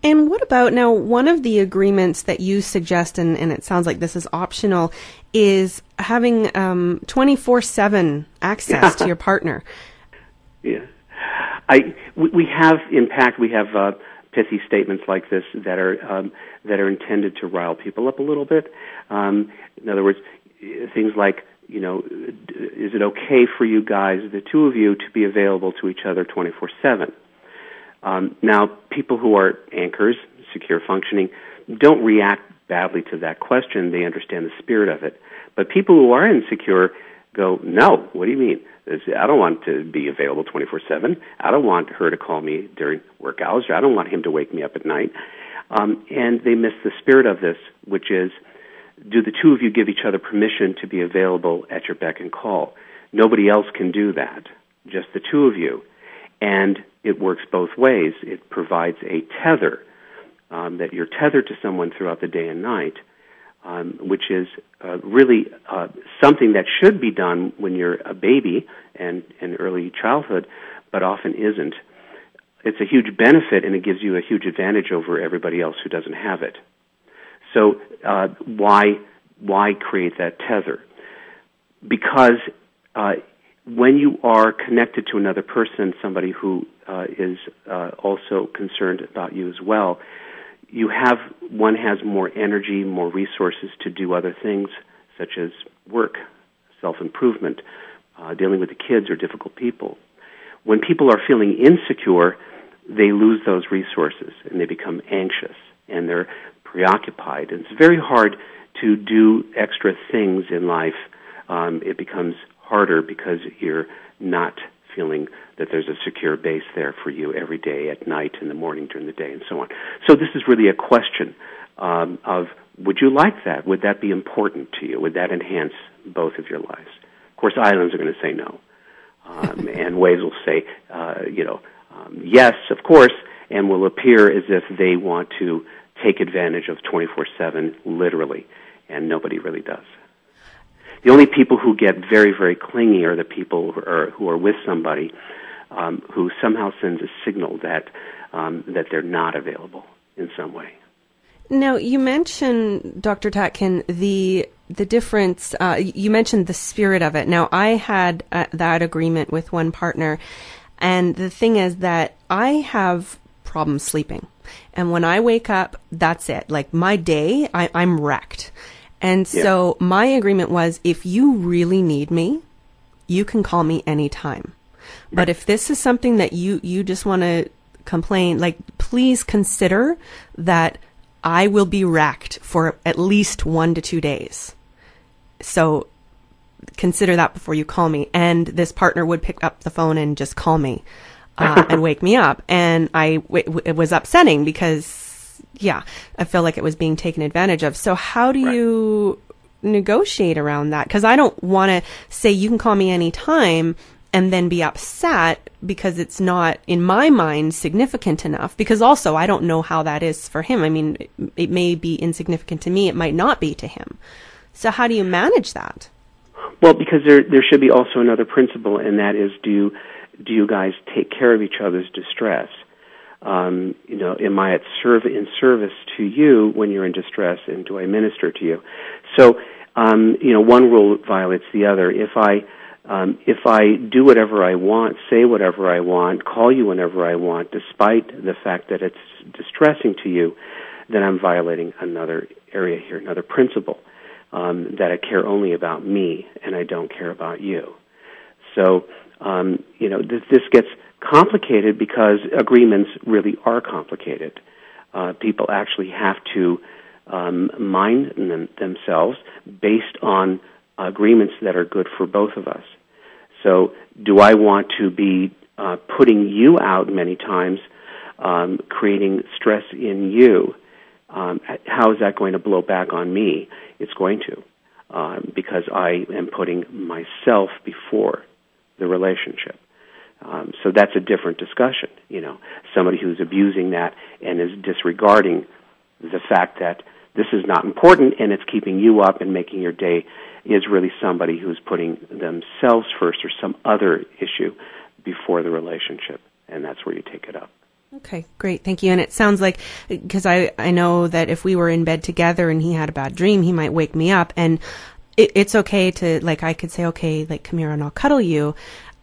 And what about, now, one of the agreements that you suggest, and it sounds like this is optional, is having 24/7 access to your partner. Yeah. We have pithy statements like this that are intended to rile people up a little bit. In other words, things like, is it okay for you guys, the two of you, to be available to each other 24/7? Now, people who are anchors, secure functioning, don't react badly to that question. They understand the spirit of it. But people who are insecure go, no, what do you mean? I don't want to be available 24/7. I don't want her to call me during work hours. I don't want him to wake me up at night. And they miss the spirit of this, which is, do the two of you give each other permission to be available at your beck and call? Nobody else can do that, just the two of you. And it works both ways. It provides a tether, that you're tethered to someone throughout the day and night, which is really something that should be done when you're a baby and in early childhood, but often isn't. it's a huge benefit, and it gives you a huge advantage over everybody else who doesn't have it. So why create that tether? Because when you are connected to another person, somebody who is also concerned about you as well, one has more energy, more resources to do other things, such as work, self-improvement, dealing with the kids or difficult people. When people are feeling insecure, they lose those resources, and they become anxious, and they're preoccupied. And it's very hard to do extra things in life. It becomes harder because you're not feeling that there's a secure base there for you every day, at night, in the morning, during the day, and so on. So this is really a question of, would you like that? Would that be important to you? Would that enhance both of your lives? Of course, islands are going to say no. And waves will say, yes, of course, and will appear as if they want to take advantage of 24/7 literally, and nobody really does. The only people who get very, very clingy are the people who are with somebody who somehow sends a signal that they're not available in some way. Now, you mentioned, Dr. Tatkin, the difference, you mentioned the spirit of it. Now, I had that agreement with one partner, and the thing is that I have problems sleeping. And when I wake up, that's it. Like, my day, I'm wrecked. And so my agreement was, if you really need me, you can call me anytime. But if this is something that you just want to complain, like, please consider that I will be racked for at least 1 to 2 days. So consider that before you call me. And this partner would pick up the phone and just call me and wake me up. And it was upsetting because, I feel like it was being taken advantage of. So how do you negotiate around that? Because I don't want to say you can call me anytime and then be upset because it's not, in my mind, significant enough. Because also, I don't know how that is for him. I mean, it may be insignificant to me. It might not be to him. So how do you manage that? Well, because there should be also another principle, and that is, do you guys take care of each other's distress? Am I in service to you when you're in distress, and do I minister to you? So, one rule violates the other. If I do whatever I want, say whatever I want, call you whenever I want, despite the fact that it's distressing to you, then I'm violating another area here, another principle, that I care only about me and I don't care about you. So, this gets complicated because agreements really are complicated. People actually have to mind themselves based on agreements that are good for both of us. So do I want to be putting you out many times, creating stress in you? How is that going to blow back on me? It's going to, because I am putting myself before the relationship. So that's a different discussion. Somebody who's abusing that and is disregarding the fact that this is not important and it's keeping you up and making your day, is really somebody who's putting themselves first or some other issue before the relationship, and that's where you take it up. Okay, great. Thank you. And it sounds like, because I know that if we were in bed together and he had a bad dream, he might wake me up, and it's okay to, like, I could say, okay, like, come here and I'll cuddle you.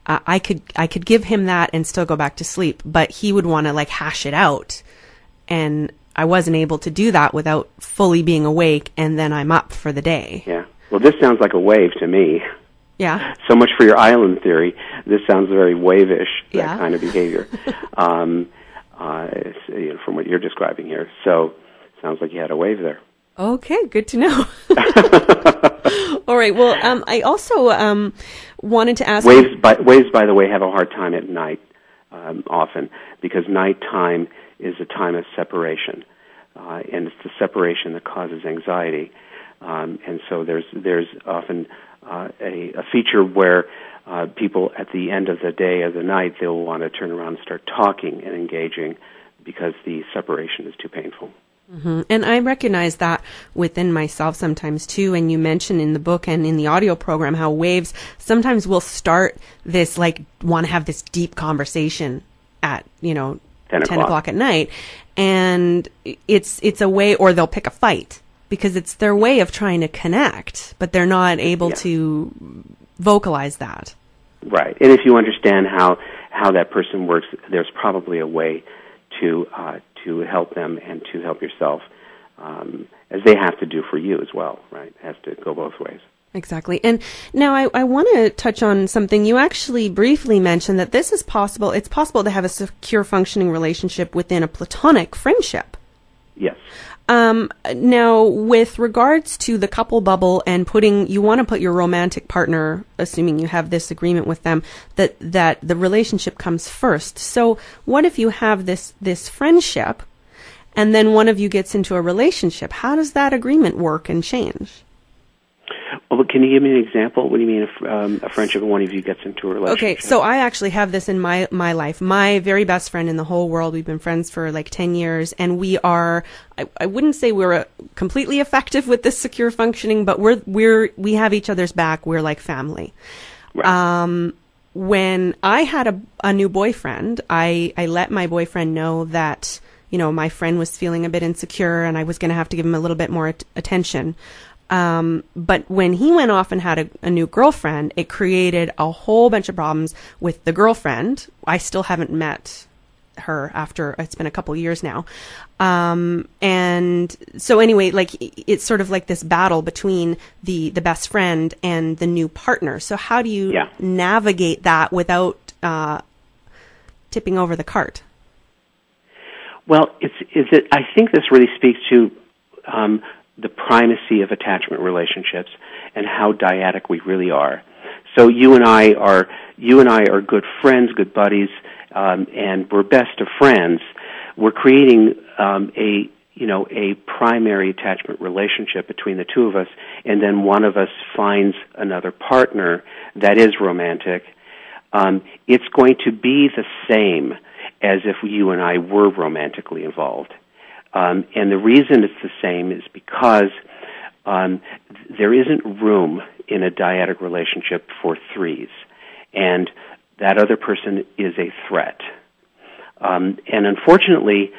I could give him that and still go back to sleep, but he would want to, like, hash it out, and I wasn't able to do that without fully being awake, and then I'm up for the day. Yeah. Well, this sounds like a wave to me. Yeah. So much for your island theory. This sounds very wave-ish, that kind of behavior, from what you're describing here. So it sounds like you had a wave there. Okay, good to know. All right. Well, I also wanted to ask. Waves, by the way, have a hard time at night often, because nighttime is a time of separation, and it's the separation that causes anxiety. And so there's often a feature where people at the end of the day or the night, they'll want to turn around and start talking and engaging because the separation is too painful. Mm-hmm. And I recognize that within myself sometimes too. And you mentioned in the book and in the audio program how waves sometimes will start this, like, want to have this deep conversation at, 10 o'clock at night. And it's a way, or they'll pick a fight because it's their way of trying to connect, but they're not able to vocalize that. Right. And if you understand how that person works, there's probably a way to help them and to help yourself, as they have to do for you as well, right? It has to go both ways. Exactly. And now I want to touch on something. You actually briefly mentioned that this is possible. It's possible to have a secure functioning relationship within a platonic friendship. Yes. Now, with regards to the couple bubble and you want to put your romantic partner, assuming you have this agreement with them, that the relationship comes first. So what if you have this friendship and then one of you gets into a relationship? How does that agreement work and change? Well, can you give me an example? What do you mean a friendship and one of you gets into a relationship? Okay, so I actually have this in my life. My very best friend in the whole world, we've been friends for like 10 years, and we are, I wouldn't say we're completely effective with this secure functioning, but we have each other's back. We're like family. Right. When I had a new boyfriend, I let my boyfriend know that, my friend was feeling a bit insecure and I was going to have to give him a little bit more attention. But when he went off and had a new girlfriend, it created a whole bunch of problems with the girlfriend. I still haven't met her after, it's been a couple years now. And so anyway, like it's sort of like this battle between the best friend and the new partner. So how do you navigate that without, tipping over the cart? Well, I think this really speaks to, the primacy of attachment relationships and how dyadic we really are. So you and I are good friends, good buddies, and we're best of friends. We're creating a primary attachment relationship between the two of us, and then one of us finds another partner that is romantic. It's going to be the same as if you and I were romantically involved. And the reason it's the same is because there isn't room in a dyadic relationship for threes, and that other person is a threat. And unfortunately,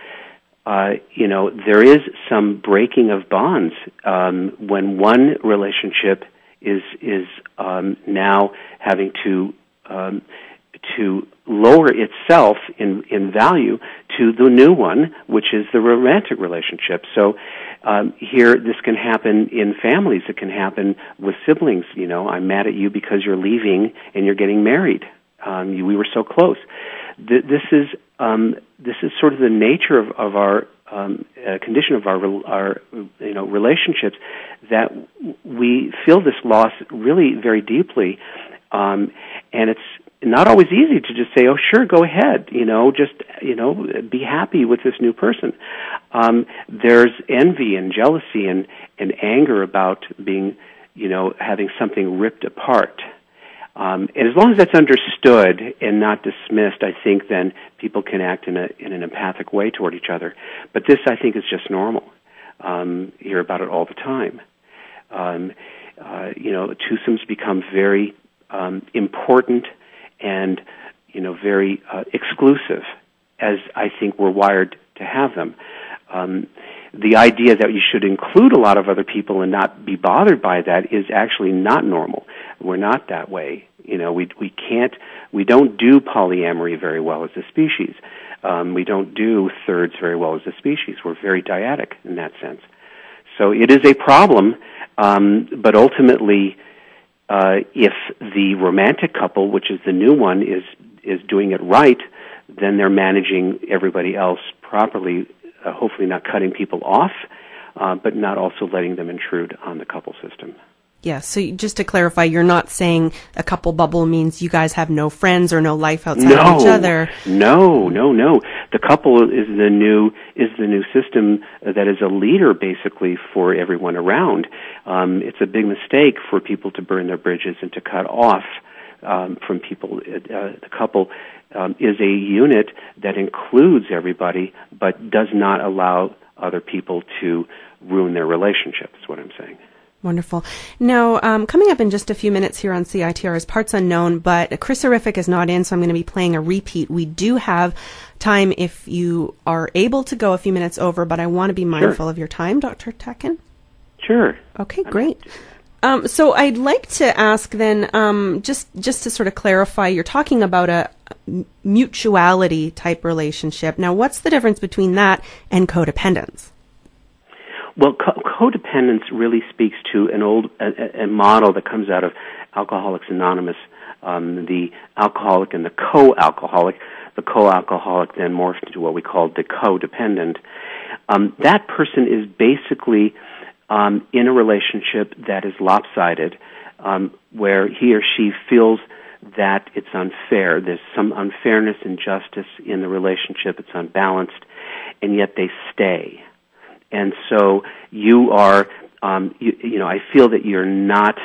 there is some breaking of bonds when one relationship is now having to lower itself in value to the new one, which is the romantic relationship. So here, this can happen in families. It can happen with siblings. I'm mad at you because you're leaving and you're getting married. We were so close. This is sort of the nature of our condition of our relationships, that we feel this loss really very deeply, and it's not always easy to just say, "Oh, sure, go ahead." Be happy with this new person. There's envy and jealousy and anger about being, having something ripped apart. And as long as that's understood and not dismissed, I think then people can act in an empathic way toward each other. But this, I think, is just normal. You hear about it all the time. Twosomes become very important and very exclusive, as I think we're wired to have them. The idea that you should include a lot of other people and not be bothered by that is actually not normal. We're not that way. We don't do polyamory very well as a species. We don't do thirds very well as a species. We're very dyadic in that sense. So it is a problem, but ultimately, if the romantic couple, which is the new one, is doing it right, then they're managing everybody else properly, hopefully not cutting people off, but not also letting them intrude on the couple system. Yeah, so just to clarify, you're not saying a couple bubble means you guys have no friends or no life outside of each other. No. The couple is the new system that is a leader basically for everyone around. It's a big mistake for people to burn their bridges and to cut off from people. The couple is a unit that includes everybody, but does not allow other people to ruin their relationship, is what I'm saying. Wonderful. Now, coming up in just a few minutes here on CITR is Parts Unknown, but Chris Horrific is not in, so I'm going to be playing a repeat. We do have time if you are able to go a few minutes over, but I want to be mindful of your time, Dr. Tatkin. Sure. Okay, great. So I'd like to ask then, just to sort of clarify, you're talking about a mutuality type relationship. Now, what's the difference between that and codependence? Well, codependence really speaks to an old a model that comes out of Alcoholics Anonymous, the alcoholic and the co-alcoholic. The co-alcoholic then morphed into what we call the codependent. That person is basically in a relationship that is lopsided, where he or she feels that it's unfair. There's some unfairness, injustice in the relationship. It's unbalanced, and yet they stay. And so you are, I feel that you're not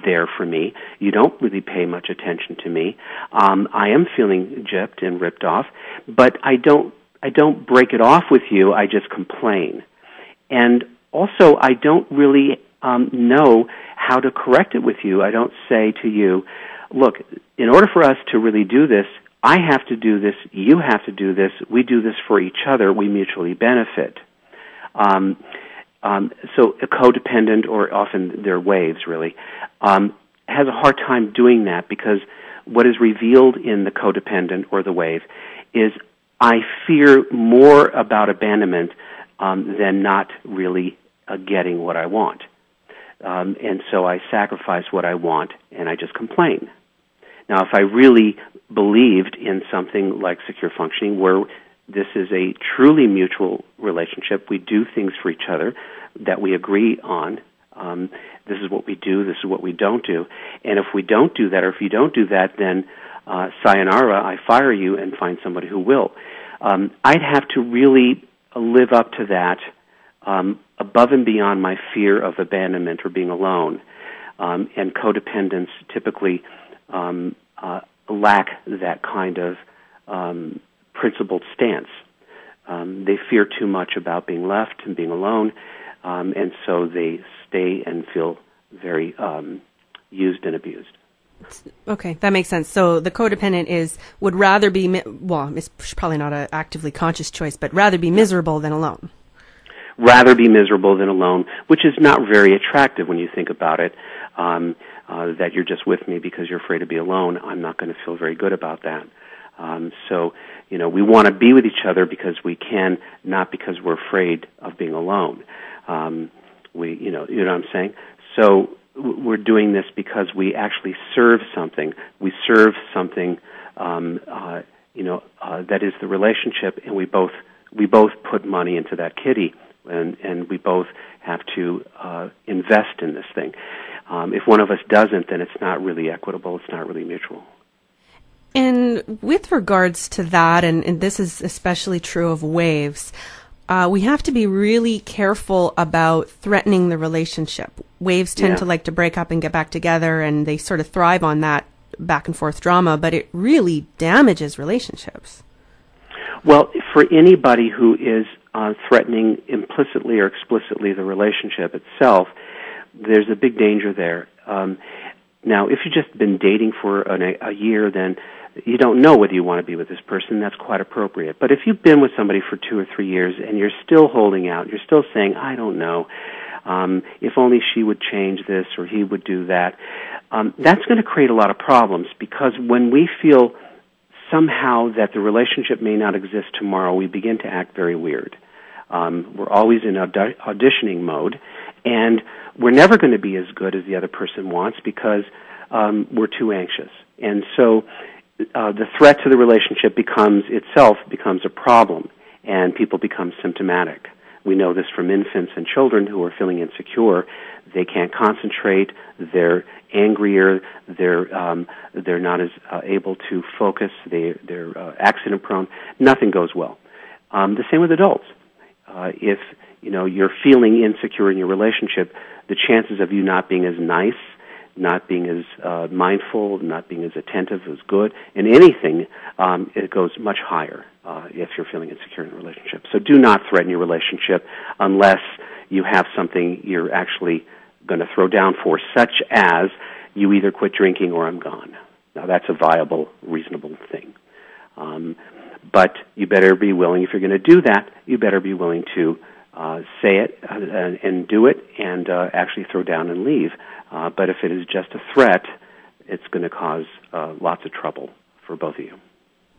there for me. You don't really pay much attention to me. I am feeling gypped and ripped off, but I don't break it off with you. I just complain. And also, I don't really know how to correct it with you. I don't say to you, look, in order for us to really do this, I have to do this, you have to do this, we do this for each other, we mutually benefit. So a codependent, or often they're waves really, has a hard time doing that, because what is revealed in the codependent or the wave is I fear more about abandonment than not really getting what I want. And so I sacrifice what I want and I just complain. Now, if I really believed in something like secure functioning, where this is a truly mutual relationship, we do things for each other that we agree on. This is what we do, this is what we don't do. And if we don't do that, or if you don't do that, then sayonara, I fire you and find somebody who will. I'd have to really live up to that above and beyond my fear of abandonment or being alone. And codependents typically lack that kind of principled stance. They fear too much about being left and being alone, and so they stay and feel very used and abused. Okay, that makes sense. So the codependent would rather be, it's probably not an actively conscious choice, but rather be miserable than alone. Rather be miserable than alone, which is not very attractive when you think about it, that you're just with me because you're afraid to be alone. I'm not going to feel very good about that. So, we want to be with each other because we can, not because we're afraid of being alone. You know what I'm saying? So we're doing this because we actually serve something. We serve something, that is the relationship, and we both put money into that kitty, and we both have to invest in this thing. If one of us doesn't, then it's not really equitable. It's not really mutual. And with regards to that, and this is especially true of waves, we have to be really careful about threatening the relationship. Waves tend to like to break up and get back together, and they sort of thrive on that back and forth drama, but it really damages relationships. Well, for anybody who is threatening implicitly or explicitly the relationship itself, there's a big danger there. Now, if you've just been dating for a year, then you don't know whether you want to be with this person. That's quite appropriate. But if you've been with somebody for 2 or 3 years and you're still holding out, you're still saying, I don't know, if only she would change this or he would do that, that's going to create a lot of problems, because when we feel somehow that the relationship may not exist tomorrow, we begin to act very weird. We're always in auditioning mode, and we're never going to be as good as the other person wants because we're too anxious. And so the threat to the relationship becomes a problem, and people become symptomatic. We know this from infants and children who are feeling insecure. They can't concentrate. They're angrier. They're not as able to focus. They're accident prone. Nothing goes well. The same with adults. If you're feeling insecure in your relationship, the chances of you not being as nice not being as mindful, not being as attentive as good. In anything, it goes much higher if you're feeling insecure in a relationship. So do not threaten your relationship unless you have something you're actually going to throw down for, such as you either quit drinking or I'm gone. Now, that's a viable, reasonable thing. But you better be willing, if you're going to do that, you better be willing to say it and do it and actually throw down and leave. But if it is just a threat, it's going to cause lots of trouble for both of you.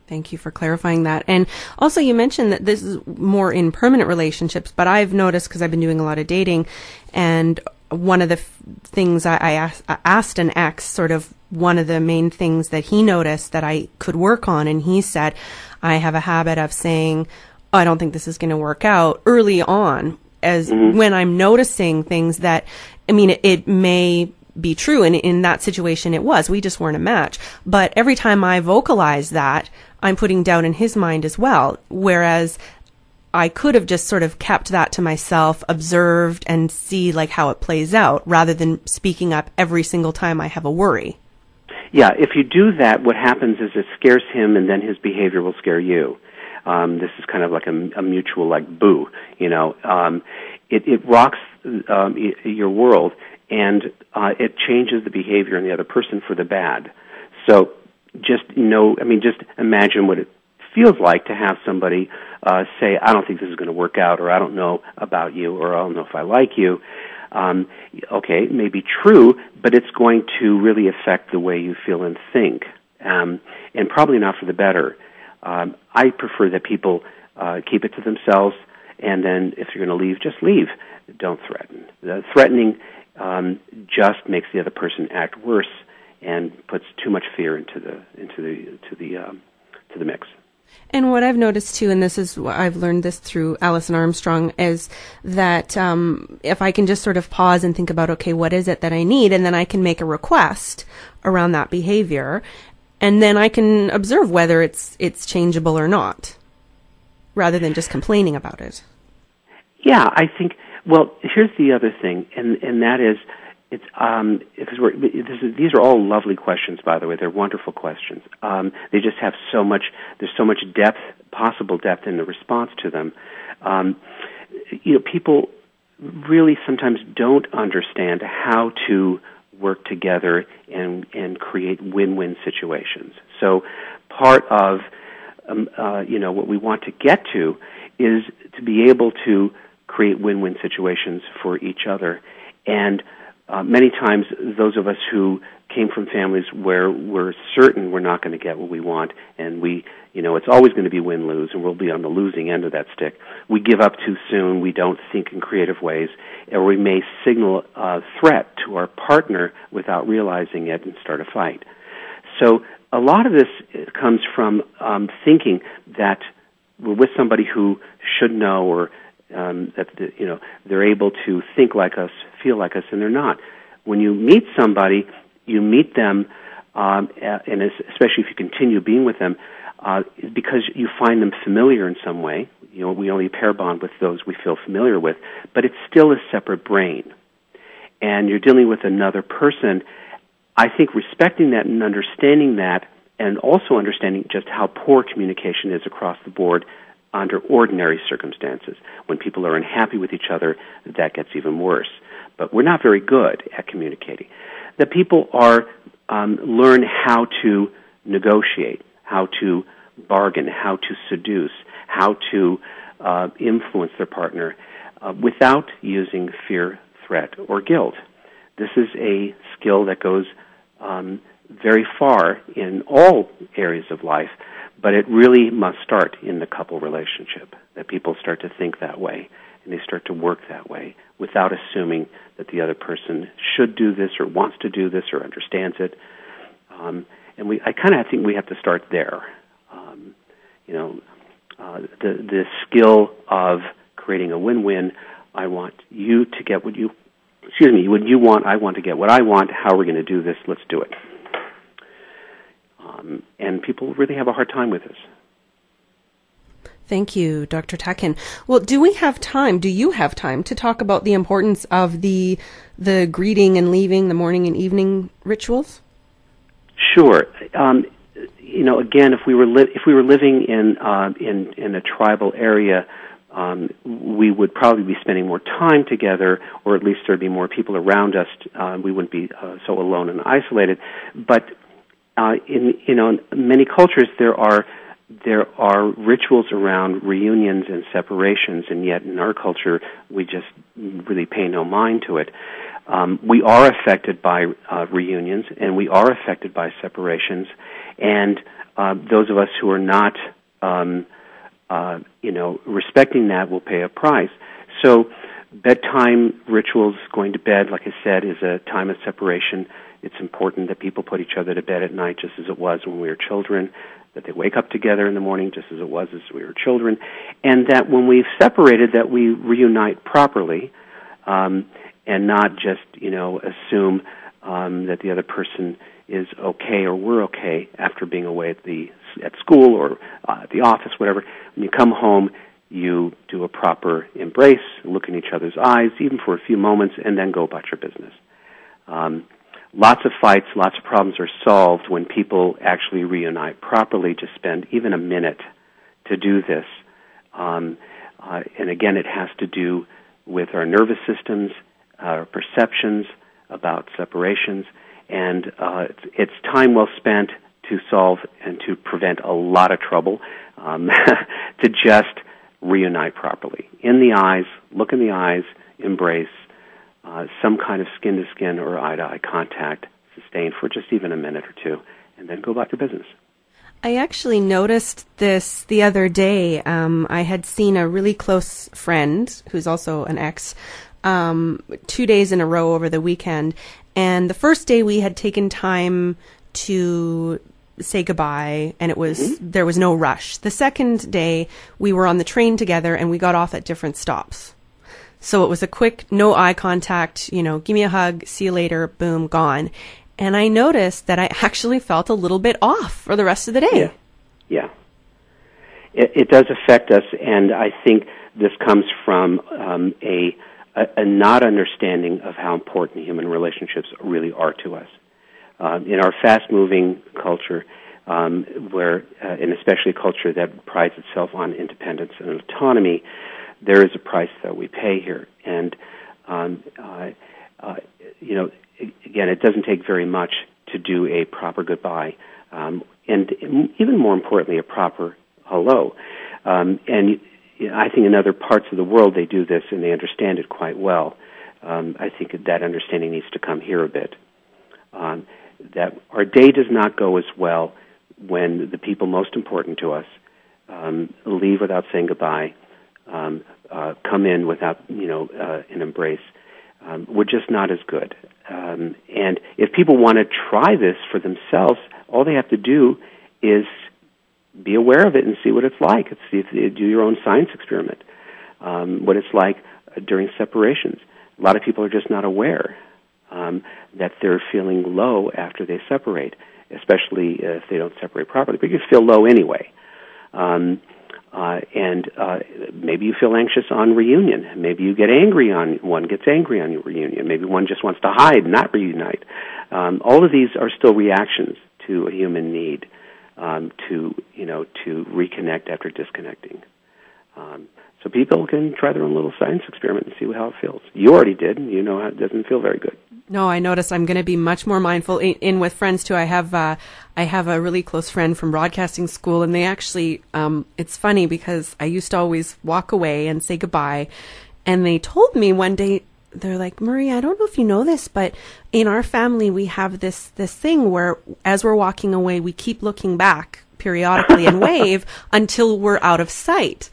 Thank you for clarifying that. And also you mentioned that this is more in permanent relationships, but I've noticed, because I've been doing a lot of dating, and one of the things I asked an ex, sort of one of the main things that he noticed that I could work on, and he said, I have a habit of saying, I don't think this is going to work out early on, as when I'm noticing things that, I mean, it may be true, and in that situation it was. We just weren't a match. But every time I vocalize that, I'm putting doubt in his mind as well, whereas I could have just sort of kept that to myself, observed, and see like how it plays out, rather than speaking up every single time I have a worry. Yeah, if you do that, what happens is it scares him, and then his behavior will scare you. This is kind of like a mutual, like, boo, you know. It rocks your world, and it changes the behavior in the other person for the bad. So just imagine what it feels like to have somebody say, I don't think this is going to work out, or I don't know about you, or I don't know if I like you. Okay, it may be true, but it's going to really affect the way you feel and think, and probably not for the better. I prefer that people keep it to themselves, and then if you're going to leave, just leave. Don't threaten. Threatening just makes the other person act worse and puts too much fear into the mix. And what I've noticed too, and this is I've learned this through Alison Armstrong, is that if I can just sort of pause and think about, okay, what is it that I need, and then I can make a request around that behavior, and then I can observe whether it's changeable or not, rather than just complaining about it. Yeah, I think. Well, here's the other thing, and that is, these are all lovely questions, by the way. They're wonderful questions. They just have so much. There's so much depth, possible depth, in the response to them. People really sometimes don't understand how to work together and create win-win situations. So, part of what we want to get to is to be able to create win-win situations for each other. And many times, those of us who came from families where we're certain we're not going to get what we want, and it's always going to be win-lose, and we'll be on the losing end of that stick, we give up too soon, we don't think in creative ways, or we may signal a threat to our partner without realizing it and start a fight. So a lot of this comes from thinking that we're with somebody who should know, or that they're able to think like us, feel like us, and they're not. When you meet somebody, you meet them, and especially if you continue being with them, because you find them familiar in some way. We only pair bond with those we feel familiar with, but it's still a separate brain. And you're dealing with another person. I think respecting that and understanding that, and also understanding just how poor communication is across the board under ordinary circumstances. When people are unhappy with each other, that gets even worse. But we're not very good at communicating. The people learn how to negotiate, how to bargain, how to seduce, how to influence their partner without using fear, threat, or guilt. This is a skill that goes very far in all areas of life, but it really must start in the couple relationship, that people start to think that way, and they start to work that way without assuming that the other person should do this or wants to do this or understands it. I kind of think we have to start there. The skill of creating a win-win. I want you to get what you want, I want to get what I want. How are we going to do this? Let's do it. And people really have a hard time with this. Thank you, Dr. Tatkin. Well, do you have time to talk about the importance of the greeting and leaving, the morning and evening rituals? Sure. Again, if we were living in a tribal area, we would probably be spending more time together, or at least there'd be more people around us. We wouldn't be so alone and isolated. But in many cultures, there are rituals around reunions and separations, and yet in our culture, we just really pay no mind to it. We are affected by reunions, and we are affected by separations, and those of us who are not, respecting that will pay a price. So bedtime rituals, going to bed, like I said, is a time of separation. It's important that people put each other to bed at night just as it was when we were children, that they wake up together in the morning just as it was as we were children, and that when we've separated, that we reunite properly, and not just, assume that the other person is okay or we're okay after being away at school or at the office, whatever. When you come home, you do a proper embrace, look in each other's eyes, even for a few moments, and then go about your business. Lots of fights, lots of problems are solved when people actually reunite properly. Just spend even a minute to do this. And again, it has to do with our nervous systems, our perceptions about separations, and it's time well spent to solve and to prevent a lot of trouble, to just reunite properly. In the eyes, look in the eyes, embrace, some kind of skin-to-skin or eye-to-eye contact, sustained for just even a minute or two, and then go about your business. I actually noticed this the other day. I had seen a really close friend, who's also an ex, 2 days in a row over the weekend. And the first day we had taken time to say goodbye, and there was no rush. The second day we were on the train together, and we got off at different stops. So it was a quick, no eye contact, give me a hug, see you later, boom, gone. And I noticed that I actually felt a little bit off for the rest of the day. Yeah. It does affect us, and I think this comes from a not understanding of how important human relationships really are to us. In our fast-moving culture, and especially a culture that prides itself on independence and autonomy, there is a price that we pay here. And, again, it doesn't take very much to do a proper goodbye, and even more importantly, a proper hello. And I think in other parts of the world they do this and they understand it quite well. I think that understanding needs to come here a bit. That our day does not go as well when the people most important to us leave without saying goodbye, come in without an embrace. We're just not as good. And if people want to try this for themselves, all they have to do is be aware of it and see what it's like. Do your own science experiment. What it's like during separations. A lot of people are just not aware that they're feeling low after they separate, especially if they don't separate properly. But you feel low anyway. And maybe you feel anxious on reunion. Maybe you get angry one gets angry on your reunion. Maybe one just wants to hide, not reunite. All of these are still reactions to a human need to reconnect after disconnecting. So people can try their own little science experiment and see how it feels. You already did, and you know how it doesn't feel very good. No, I notice I'm going to be much more mindful in with friends too. I have a really close friend from broadcasting school, and they actually, it's funny because I used to always walk away and say goodbye, and they told me one day, they're like, Marie, I don't know if you know this, but in our family we have this thing where as we're walking away, we keep looking back periodically and wave until we're out of sight.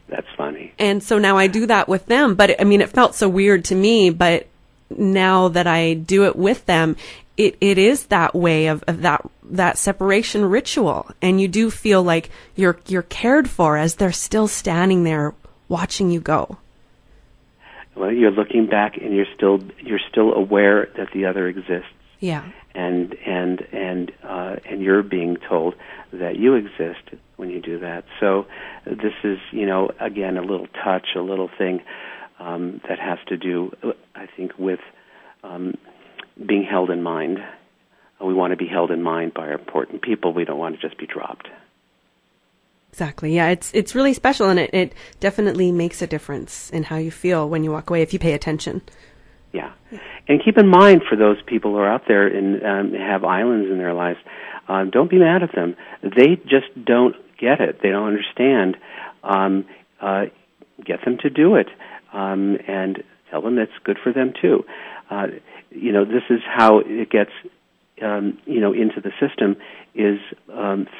That's funny. And so now I do that with them, but it felt so weird to me, but now that I do it with them, it is that way of that separation ritual, and you do feel like you're cared for as they're still standing there watching you go. Well, you're looking back, and you're still aware that the other exists. Yeah. And you're being told that you exist when you do that. So this is, again, a little touch, a little thing that has to do, I think, with being held in mind. We want to be held in mind by our important people. We don't want to just be dropped. Exactly. Yeah, it's really special, and it definitely makes a difference in how you feel when you walk away if you pay attention. Yeah. And keep in mind, for those people who are out there and have islands in their lives, don't be mad at them. They just don't get it. They don't understand. Get them to do it, and tell them that's good for them too. This is how it gets, into the system, is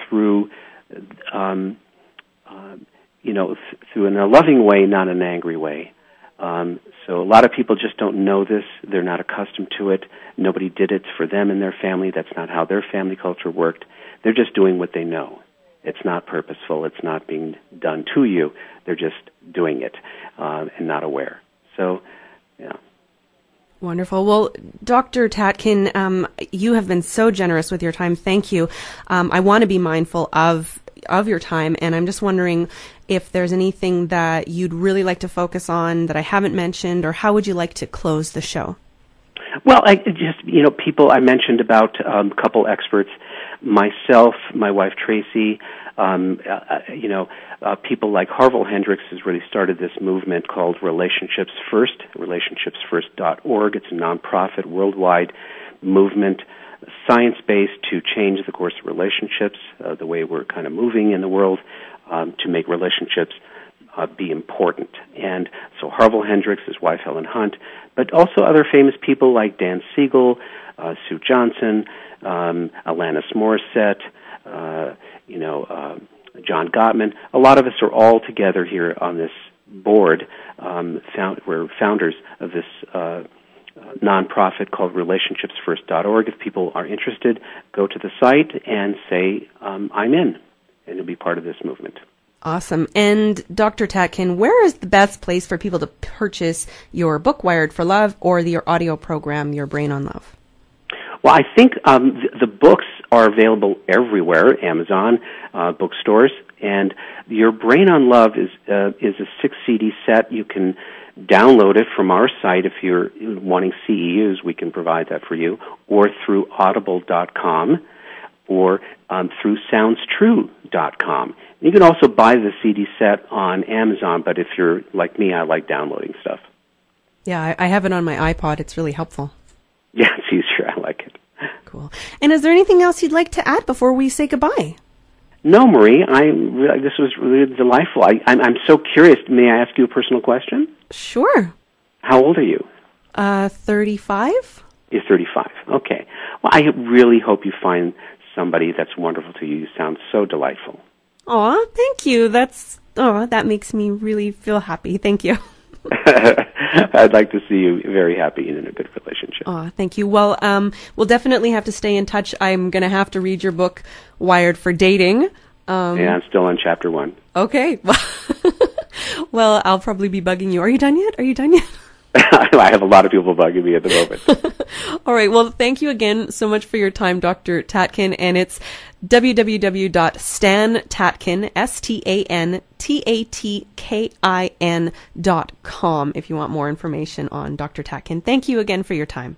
through, through in a loving way, not an angry way. So a lot of people just don't know this. They're not accustomed to it. Nobody did it for them and their family. That's not how their family culture worked. They're just doing what they know. It's not purposeful. It's not being done to you. They're just doing it and not aware. So, yeah. Wonderful. Well, Dr. Tatkin, you have been so generous with your time. Thank you. I want to be mindful of your time, and I'm just wondering if there's anything that you'd really like to focus on that I haven't mentioned, or how would you like to close the show? Well, people I mentioned about a couple experts, myself, my wife Tracy, people like Harville Hendricks has really started this movement called Relationships First, relationshipsfirst.org. It's a nonprofit worldwide movement, science-based, to change the course of relationships, the way we're kind of moving in the world, to make relationships be important. And so Harville Hendricks, his wife Helen Hunt, but also other famous people like Dan Siegel, Sue Johnson, Alanis Morissette, John Gottman. A lot of us are all together here on this board. We're founders of this nonprofit called relationshipsfirst.org. If people are interested, go to the site and say, I'm in, and you'll be part of this movement. Awesome. And Dr. Tatkin, where is the best place for people to purchase your book, Wired for Love, or your audio program, Your Brain on Love? Well, I think the books are available everywhere, Amazon, bookstores, and Your Brain on Love is a 6 CD set. You can download it from our site if you're wanting CEUs. We can provide that for you, or through audible.com, or through soundstrue.com. You can also buy the CD set on Amazon, but if you're like me, I like downloading stuff. Yeah, I have it on my iPod. It's really helpful. Yeah, it's easier. I like it. Cool. And is there anything else you'd like to add before we say goodbye? No, Marie. This was really delightful. I'm so curious. May I ask you a personal question? Sure. How old are you? 35. You're 35. Okay. Well, I really hope you find somebody that's wonderful to you. You sound so delightful. Aw, thank you. That makes me really feel happy. Thank you. I'd like to see you very happy and in a good relationship. Aw, thank you. Well, we'll definitely have to stay in touch. I'm going to have to read your book, Wired for Dating. Yeah, I'm still on chapter 1. Okay. Well, I'll probably be bugging you. Are you done yet? I have a lot of people bugging me at the moment. All right. Well, thank you again so much for your time, Dr. Tatkin. And it's www.stantatkin, STANTATKIN.com if you want more information on Dr. Tatkin. Thank you again for your time.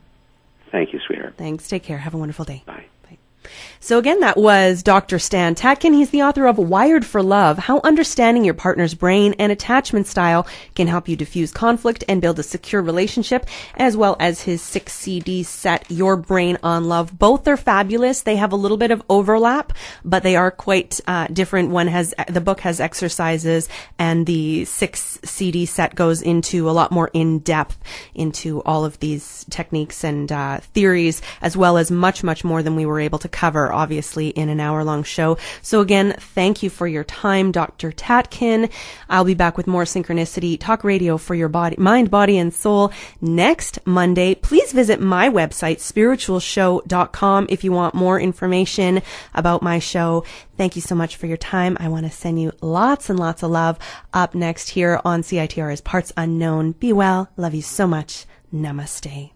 Thank you, sweetheart. Thanks. Take care. Have a wonderful day. Bye. So again, that was Dr. Stan Tatkin. He's the author of Wired for Love, How Understanding Your Partner's Brain and Attachment Style Can Help You Diffuse Conflict and Build a Secure Relationship, as well as his 6 CD set, Your Brain on Love. Both are fabulous. They have a little bit of overlap, but they are quite different. The book has exercises, and the 6 CD set goes into a lot more in-depth into all of these techniques and theories, as well as much, much more than we were able to cover, obviously, in an hour-long show. So again, thank you for your time, Dr. Tatkin. I'll be back with more Synchronicity Talk Radio for your mind, body, and soul next Monday. Please visit my website, spiritualshow.com, if you want more information about my show. Thank you so much for your time. I want to send you lots and lots of love. Up next here on CITR is Parts Unknown. Be well. Love you so much. Namaste.